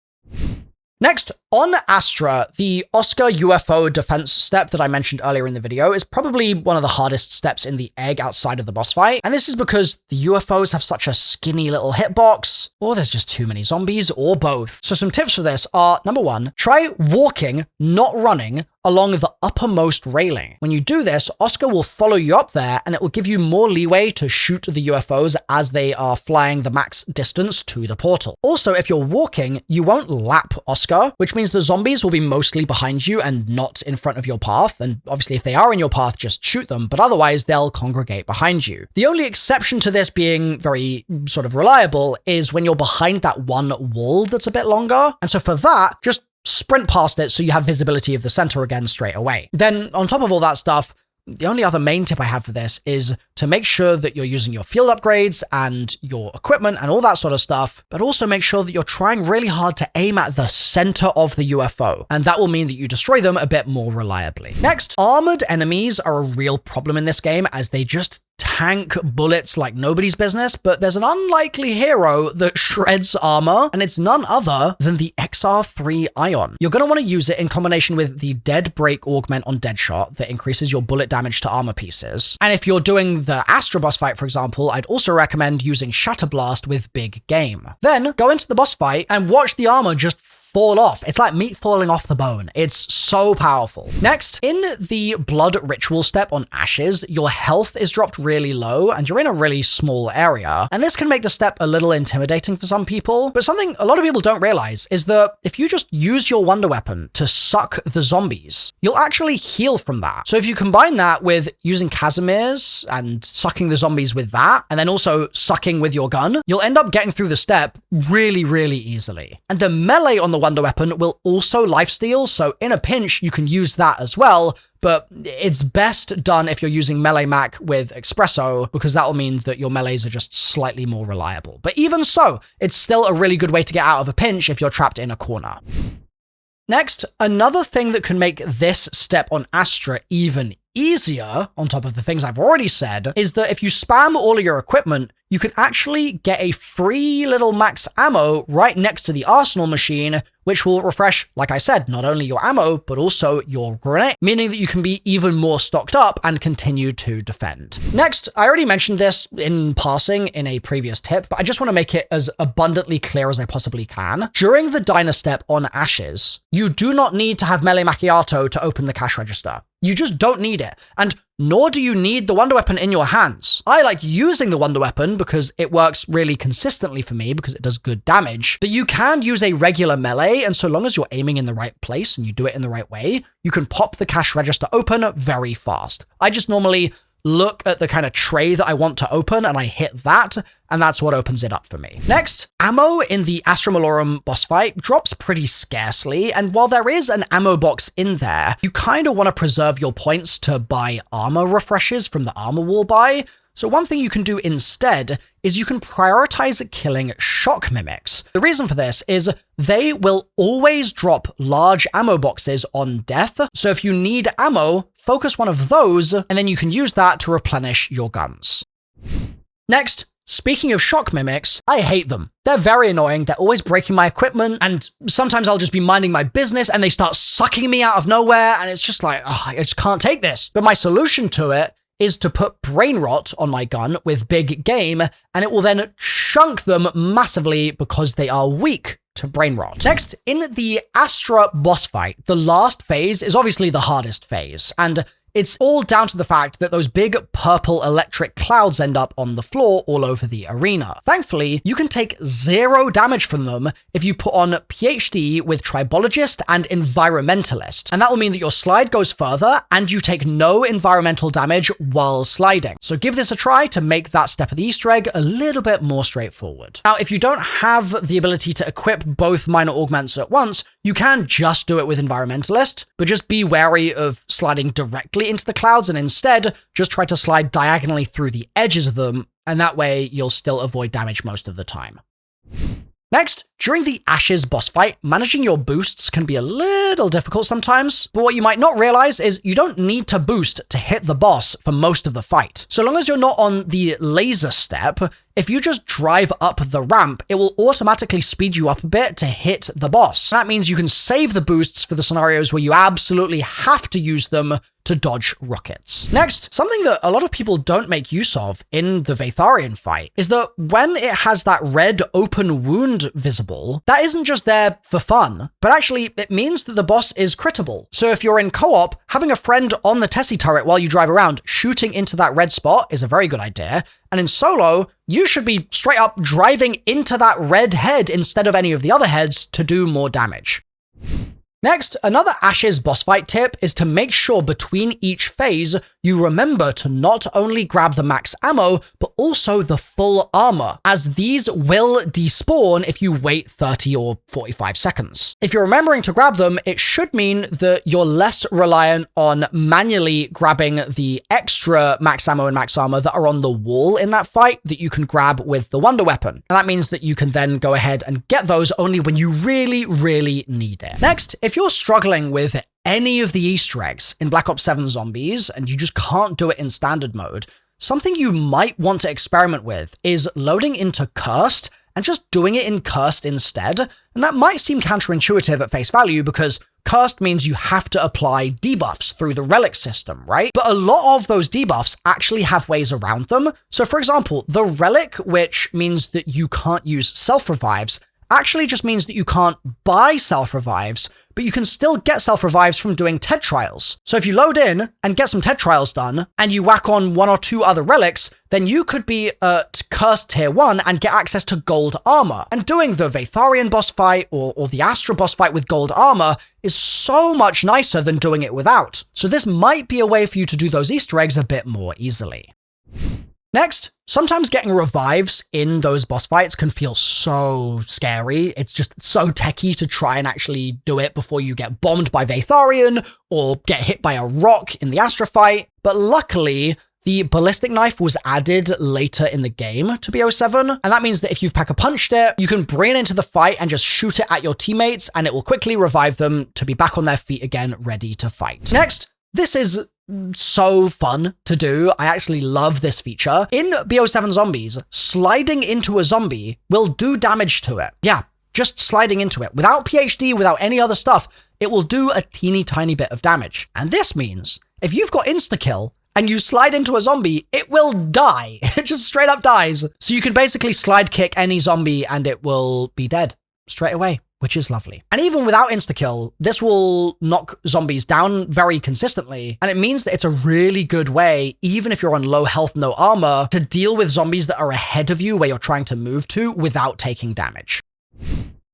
Next, on Astra, the Oscar UFO defense step that I mentioned earlier in the video is probably one of the hardest steps in the egg outside of the boss fight, and this is because the UFOs have such a skinny little hitbox, or there's just too many zombies, or both. So some tips for this are, number one, try walking, not running, along the uppermost railing. When you do this, Oscar will follow you up there, and it will give you more leeway to shoot the UFOs as they are flying the max distance to the portal. Also, if you're walking, you won't lap Oscar, which means the zombies will be mostly behind you and not in front of your path. And obviously, if they are in your path, just shoot them, but otherwise they'll congregate behind you. The only exception to this being very sort of reliable is when you're behind that one wall that's a bit longer. And so for that, just sprint past it so you have visibility of the center again straight away. Then on top of all that stuff, the only other main tip I have for this is to make sure that you're using your field upgrades and your equipment and all that sort of stuff, but also make sure that you're trying really hard to aim at the center of the UFO, and that will mean that you destroy them a bit more reliably. Next, armored enemies are a real problem in this game as they just tank bullets like nobody's business, but there's an unlikely hero that shreds armor, and it's none other than the XR3 Ion. You're going to want to use it in combination with the Dead Break augment on Deadshot that increases your bullet damage to armor pieces. And if you're doing the Astra boss fight, for example, I'd also recommend using Shatter Blast with Big Game. Then go into the boss fight and watch the armor just fall off. It's like meat falling off the bone. It's so powerful. Next, in the blood ritual step on Ashes, your health is dropped really low and you're in a really small area. And this can make the step a little intimidating for some people, but something a lot of people don't realize is that if you just use your wonder weapon to suck the zombies, you'll actually heal from that. So if you combine that with using Casimir's and sucking the zombies with that, and then also sucking with your gun, you'll end up getting through the step really, really easily. And the melee on the wonder weapon will also lifesteal, so in a pinch you can use that as well, but it's best done if you're using melee mac with Espresso, because that will mean that your melees are just slightly more reliable. But even so, it's still a really good way to get out of a pinch if you're trapped in a corner. Next, another thing that can make this step on Astra even easier, on top of the things I've already said, is that if you spam all of your equipment, you can actually get a free little max ammo right next to the arsenal machine, which will refresh, like I said, not only your ammo, but also your grenade, meaning that you can be even more stocked up and continue to defend. Next, I already mentioned this in passing in a previous tip, but I just want to make it as abundantly clear as I possibly can. During the diner step on Ashes, you do not need to have Melee Macchiato to open the cash register. You just don't need it. And nor do you need the wonder weapon in your hands. I like using the wonder weapon because it works really consistently for me because it does good damage, but you can use a regular melee, and so long as you're aiming in the right place and you do it in the right way, you can pop the cash register open very fast. I just normally look at the kind of tray that I want to open and I hit that, and that's what opens it up for me. Next, ammo in the Astra Malorum boss fight drops pretty scarcely, and while there is an ammo box in there, you kind of want to preserve your points to buy armor refreshes from the armor wall buy. So one thing you can do instead is you can prioritize killing shock mimics. The reason for this is they will always drop large ammo boxes on death. So if you need ammo, focus one of those, and then you can use that to replenish your guns. Next, speaking of shock mimics, I hate them. They're very annoying. They're always breaking my equipment, and sometimes I'll just be minding my business and they start sucking me out of nowhere, and it's just like, I just can't take this. But my solution to it is to put Brain Rot on my gun with Big Game, and it will then chunk them massively because they are weak to Brain Rot. Next, in the Astra boss fight, the last phase is obviously the hardest phase, and it's all down to the fact that those big purple electric clouds end up on the floor all over the arena. Thankfully, you can take 0 damage from them if you put on PhD with Tribologist and Environmentalist, and that will mean that your slide goes further and you take no environmental damage while sliding. So give this a try to make that step of the Easter egg a little bit more straightforward. Now, if you don't have the ability to equip both minor augments at once, you can just do it with Environmentalist, but just be wary of sliding directly into the clouds and instead just try to slide diagonally through the edges of them, and that way you'll still avoid damage most of the time. Next, during the Ashes boss fight, managing your boosts can be a little difficult sometimes, but what you might not realize is you don't need to boost to hit the boss for most of the fight. So long as you're not on the laser step, if you just drive up the ramp, it will automatically speed you up a bit to hit the boss. That means you can save the boosts for the scenarios where you absolutely have to use them to dodge rockets. Next, something that a lot of people don't make use of in the Vatharian fight is that when it has that red open wound visible, that isn't just there for fun, but actually it means that the boss is crittable. So if you're in co-op, having a friend on the Tessie turret while you drive around shooting into that red spot is a very good idea. And in solo, you should be straight up driving into that red head instead of any of the other heads to do more damage. Next, another Ashes boss fight tip is to make sure between each phase you remember to not only grab the max ammo, but also the full armor, as these will despawn if you wait 30 or 45 seconds. If you're remembering to grab them, it should mean that you're less reliant on manually grabbing the extra max ammo and max armor that are on the wall in that fight that you can grab with the Wonder Weapon. And that means that you can then go ahead and get those only when you really, really need it. Next, if you're struggling with any of the Easter eggs in Black Ops 7 Zombies and you just can't do it in standard mode, something you might want to experiment with is loading into Cursed and just doing it in Cursed instead. And that might seem counterintuitive at face value because Cursed means you have to apply debuffs through the relic system, right? But a lot of those debuffs actually have ways around them. So for example, the relic, which means that you can't use self-revives, actually just means that you can't buy self-revives, but you can still get self-revives from doing TED trials. So if you load in and get some TED trials done, and you whack on 1 or 2 other relics, then you could be at Cursed Tier 1 and get access to gold armor. And doing the Vatharian boss fight or the Astra boss fight with gold armor is so much nicer than doing it without. So this might be a way for you to do those Easter eggs a bit more easily. Next, sometimes getting revives in those boss fights can feel so scary. It's just so techie to try and actually do it before you get bombed by Vatharian or get hit by a rock in the Astra fight. But luckily, the ballistic knife was added later in the game to BO7, and that means that if you've pack-a-punched it, you can bring it into the fight and just shoot it at your teammates, and it will quickly revive them to be back on their feet again, ready to fight. Next, this is so fun to do. I actually love this feature. In BO7 Zombies, sliding into a zombie will do damage to it. Yeah, just sliding into it. Without PhD, without any other stuff, it will do a teeny tiny bit of damage. And this means if you've got insta-kill and you slide into a zombie, it will die. It just straight up dies. So you can basically slide kick any zombie and it will be dead straight away, which is lovely. And even without insta-kill, this will knock zombies down very consistently, and it means that it's a really good way, even if you're on low health, no armor, to deal with zombies that are ahead of you where you're trying to move to without taking damage.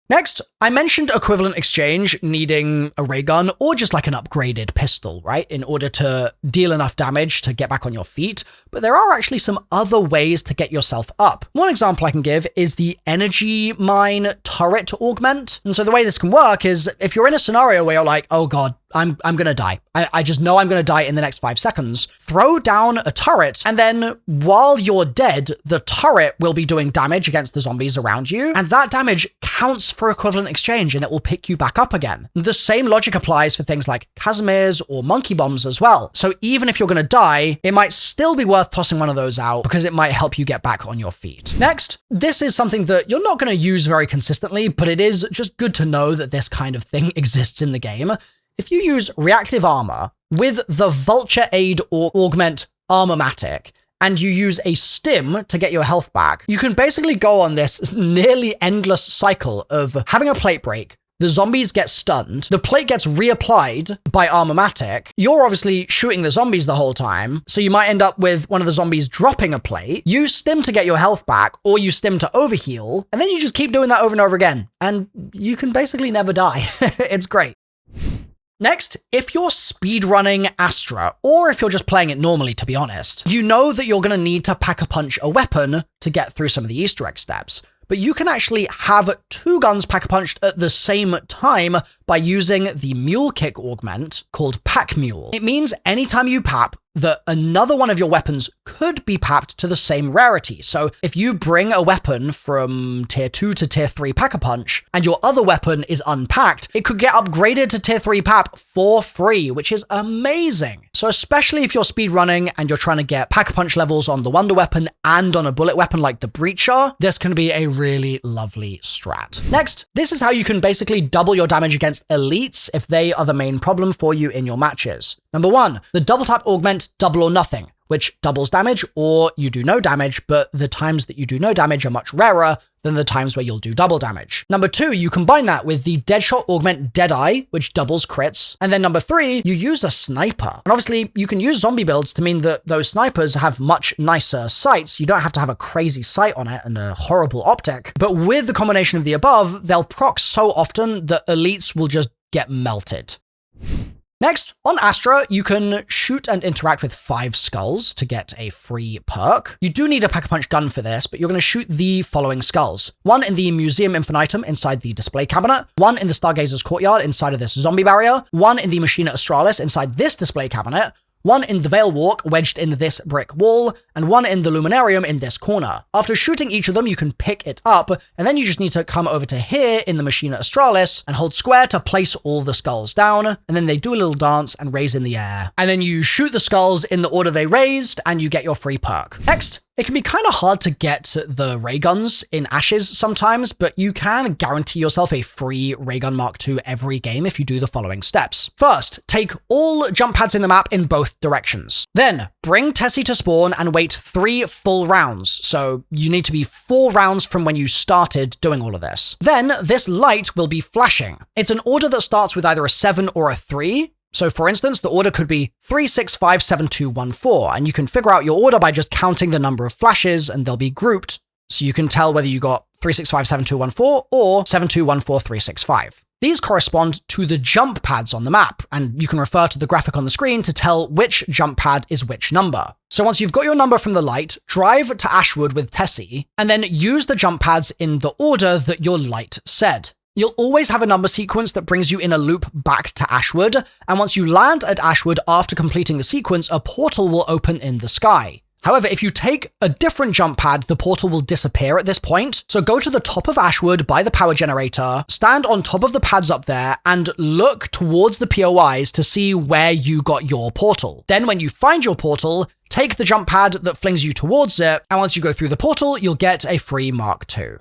Next, I mentioned equivalent exchange needing a ray gun or just like an upgraded pistol, right? In order to deal enough damage to get back on your feet. But there are actually some other ways to get yourself up. One example I can give is the energy mine turret augment. And so the way this can work is if you're in a scenario where you're like, oh God, I'm gonna die. I just know I'm gonna die in the next 5 seconds. Throw down a turret, and then while you're dead, the turret will be doing damage against the zombies around you, and that damage counts for equivalent exchange, and it will pick you back up again. The same logic applies for things like Casimirs or monkey bombs as well. So even if you're gonna die, it might still be worth tossing one of those out because it might help you get back on your feet. Next, this is something that you're not gonna use very consistently, but it is just good to know that this kind of thing exists in the game. If you use reactive armor with the Vulture Aid or Augment Armormatic, and you use a stim to get your health back, you can basically go on this nearly endless cycle of having a plate break. The zombies get stunned, the plate gets reapplied by Armormatic, you're obviously shooting the zombies the whole time, so you might end up with one of the zombies dropping a plate, you stim to get your health back, or you stim to overheal, and then you just keep doing that over and over again, and you can basically never die. It's great. Next, if you're speedrunning Astra, or if you're just playing it normally, to be honest, you know that you're going to need to pack-a-punch a weapon to get through some of the Easter egg steps. But you can actually have 2 guns pack-a-punched at the same time by using the mule kick augment called Pack Mule. It means anytime you pap, that another one of your weapons could be papped to the same rarity. So if you bring a weapon from tier 2 to tier 3 pack-a-punch, and your other weapon is unpacked, it could get upgraded to tier 3 pap for free, which is amazing. So especially if you're speedrunning and you're trying to get pack-a-punch levels on the wonder weapon and on a bullet weapon like the Breacher, this can be a really lovely strat. Next, this is how you can basically double your damage against elites if they are the main problem for you in your matches. Number 1, the double tap augment Double or Nothing, which doubles damage or you do no damage, but the times that you do no damage are much rarer than the times where you'll do double damage. Number 2, you combine that with the Deadshot augment Deadeye, which doubles crits. And then number 3, you use a sniper. And obviously you can use zombie builds to mean that those snipers have much nicer sights. You don't have to have a crazy sight on it and a horrible optic. But with the combination of the above, they'll proc so often that elites will just get melted. Next, on Astra, you can shoot and interact with 5 skulls to get a free perk. You do need a pack-a-punch gun for this, but you're going to shoot the following skulls. 1 in the Museum Infinitum inside the display cabinet, 1 in the Stargazer's Courtyard inside of this zombie barrier, 1 in the Machina Australis inside this display cabinet, 1 in the Veil Walk wedged in this brick wall, and 1 in the Luminarium in this corner. After shooting each of them, you can pick it up, and then you just need to come over to here in the Machina Australis and hold square to place all the skulls down, and then they do a little dance and raise in the air. And then you shoot the skulls in the order they raised, and you get your free perk. Next, it can be kind of hard to get the ray guns in Ashes sometimes, but you can guarantee yourself a free ray gun Mark II every game if you do the following steps. First, take all jump pads in the map in both directions. Then, bring Tessie to spawn and wait 3 full rounds. So you need to be 4 rounds from when you started doing all of this. Then, this light will be flashing. It's an order that starts with either a 7 or a 3. So for instance, the order could be 3, 6, 5, 7, 2, 1, 4, and you can figure out your order by just counting the number of flashes, and they'll be grouped, so you can tell whether you got 3, 6, 5, 7, 2, 1, 4, or 7, 2, 1, 4, 3, 6, 5. These correspond to the jump pads on the map, and you can refer to the graphic on the screen to tell which jump pad is which number. So once you've got your number from the light, drive to Ashwood with Tessie, and then use the jump pads in the order that your light said. You'll always have a number sequence that brings you in a loop back to Ashwood, and once you land at Ashwood after completing the sequence, a portal will open in the sky. However, if you take a different jump pad, the portal will disappear at this point. So go to the top of Ashwood by the power generator, stand on top of the pads up there, and look towards the POIs to see where you got your portal. Then when you find your portal, take the jump pad that flings you towards it, and once you go through the portal, you'll get a free Mark II.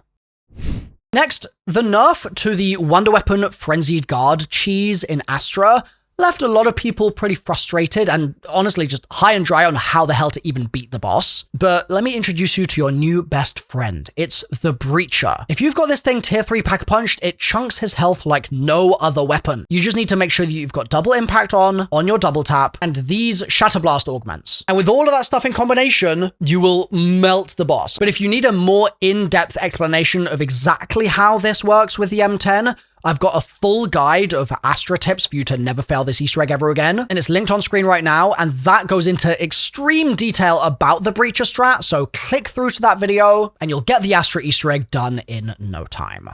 Next, the nerf to the Wonder Weapon Frenzied Guard cheese in Astra left a lot of people pretty frustrated and honestly just high and dry on how the hell to even beat the boss. But let me introduce you to your new best friend. It's the Breacher. If you've got this thing tier 3 pack-a-punched, it chunks his health like no other weapon. You just need to make sure that you've got double impact on your double tap, and these Shatter Blast augments. And with all of that stuff in combination, you will melt the boss. But if you need a more in-depth explanation of exactly how this works with the M10, I've got a full guide of Astra tips for you to never fail this Easter egg ever again, and it's linked on screen right now, and that goes into extreme detail about the Breacher strat, so click through to that video, and you'll get the Astra Easter egg done in no time.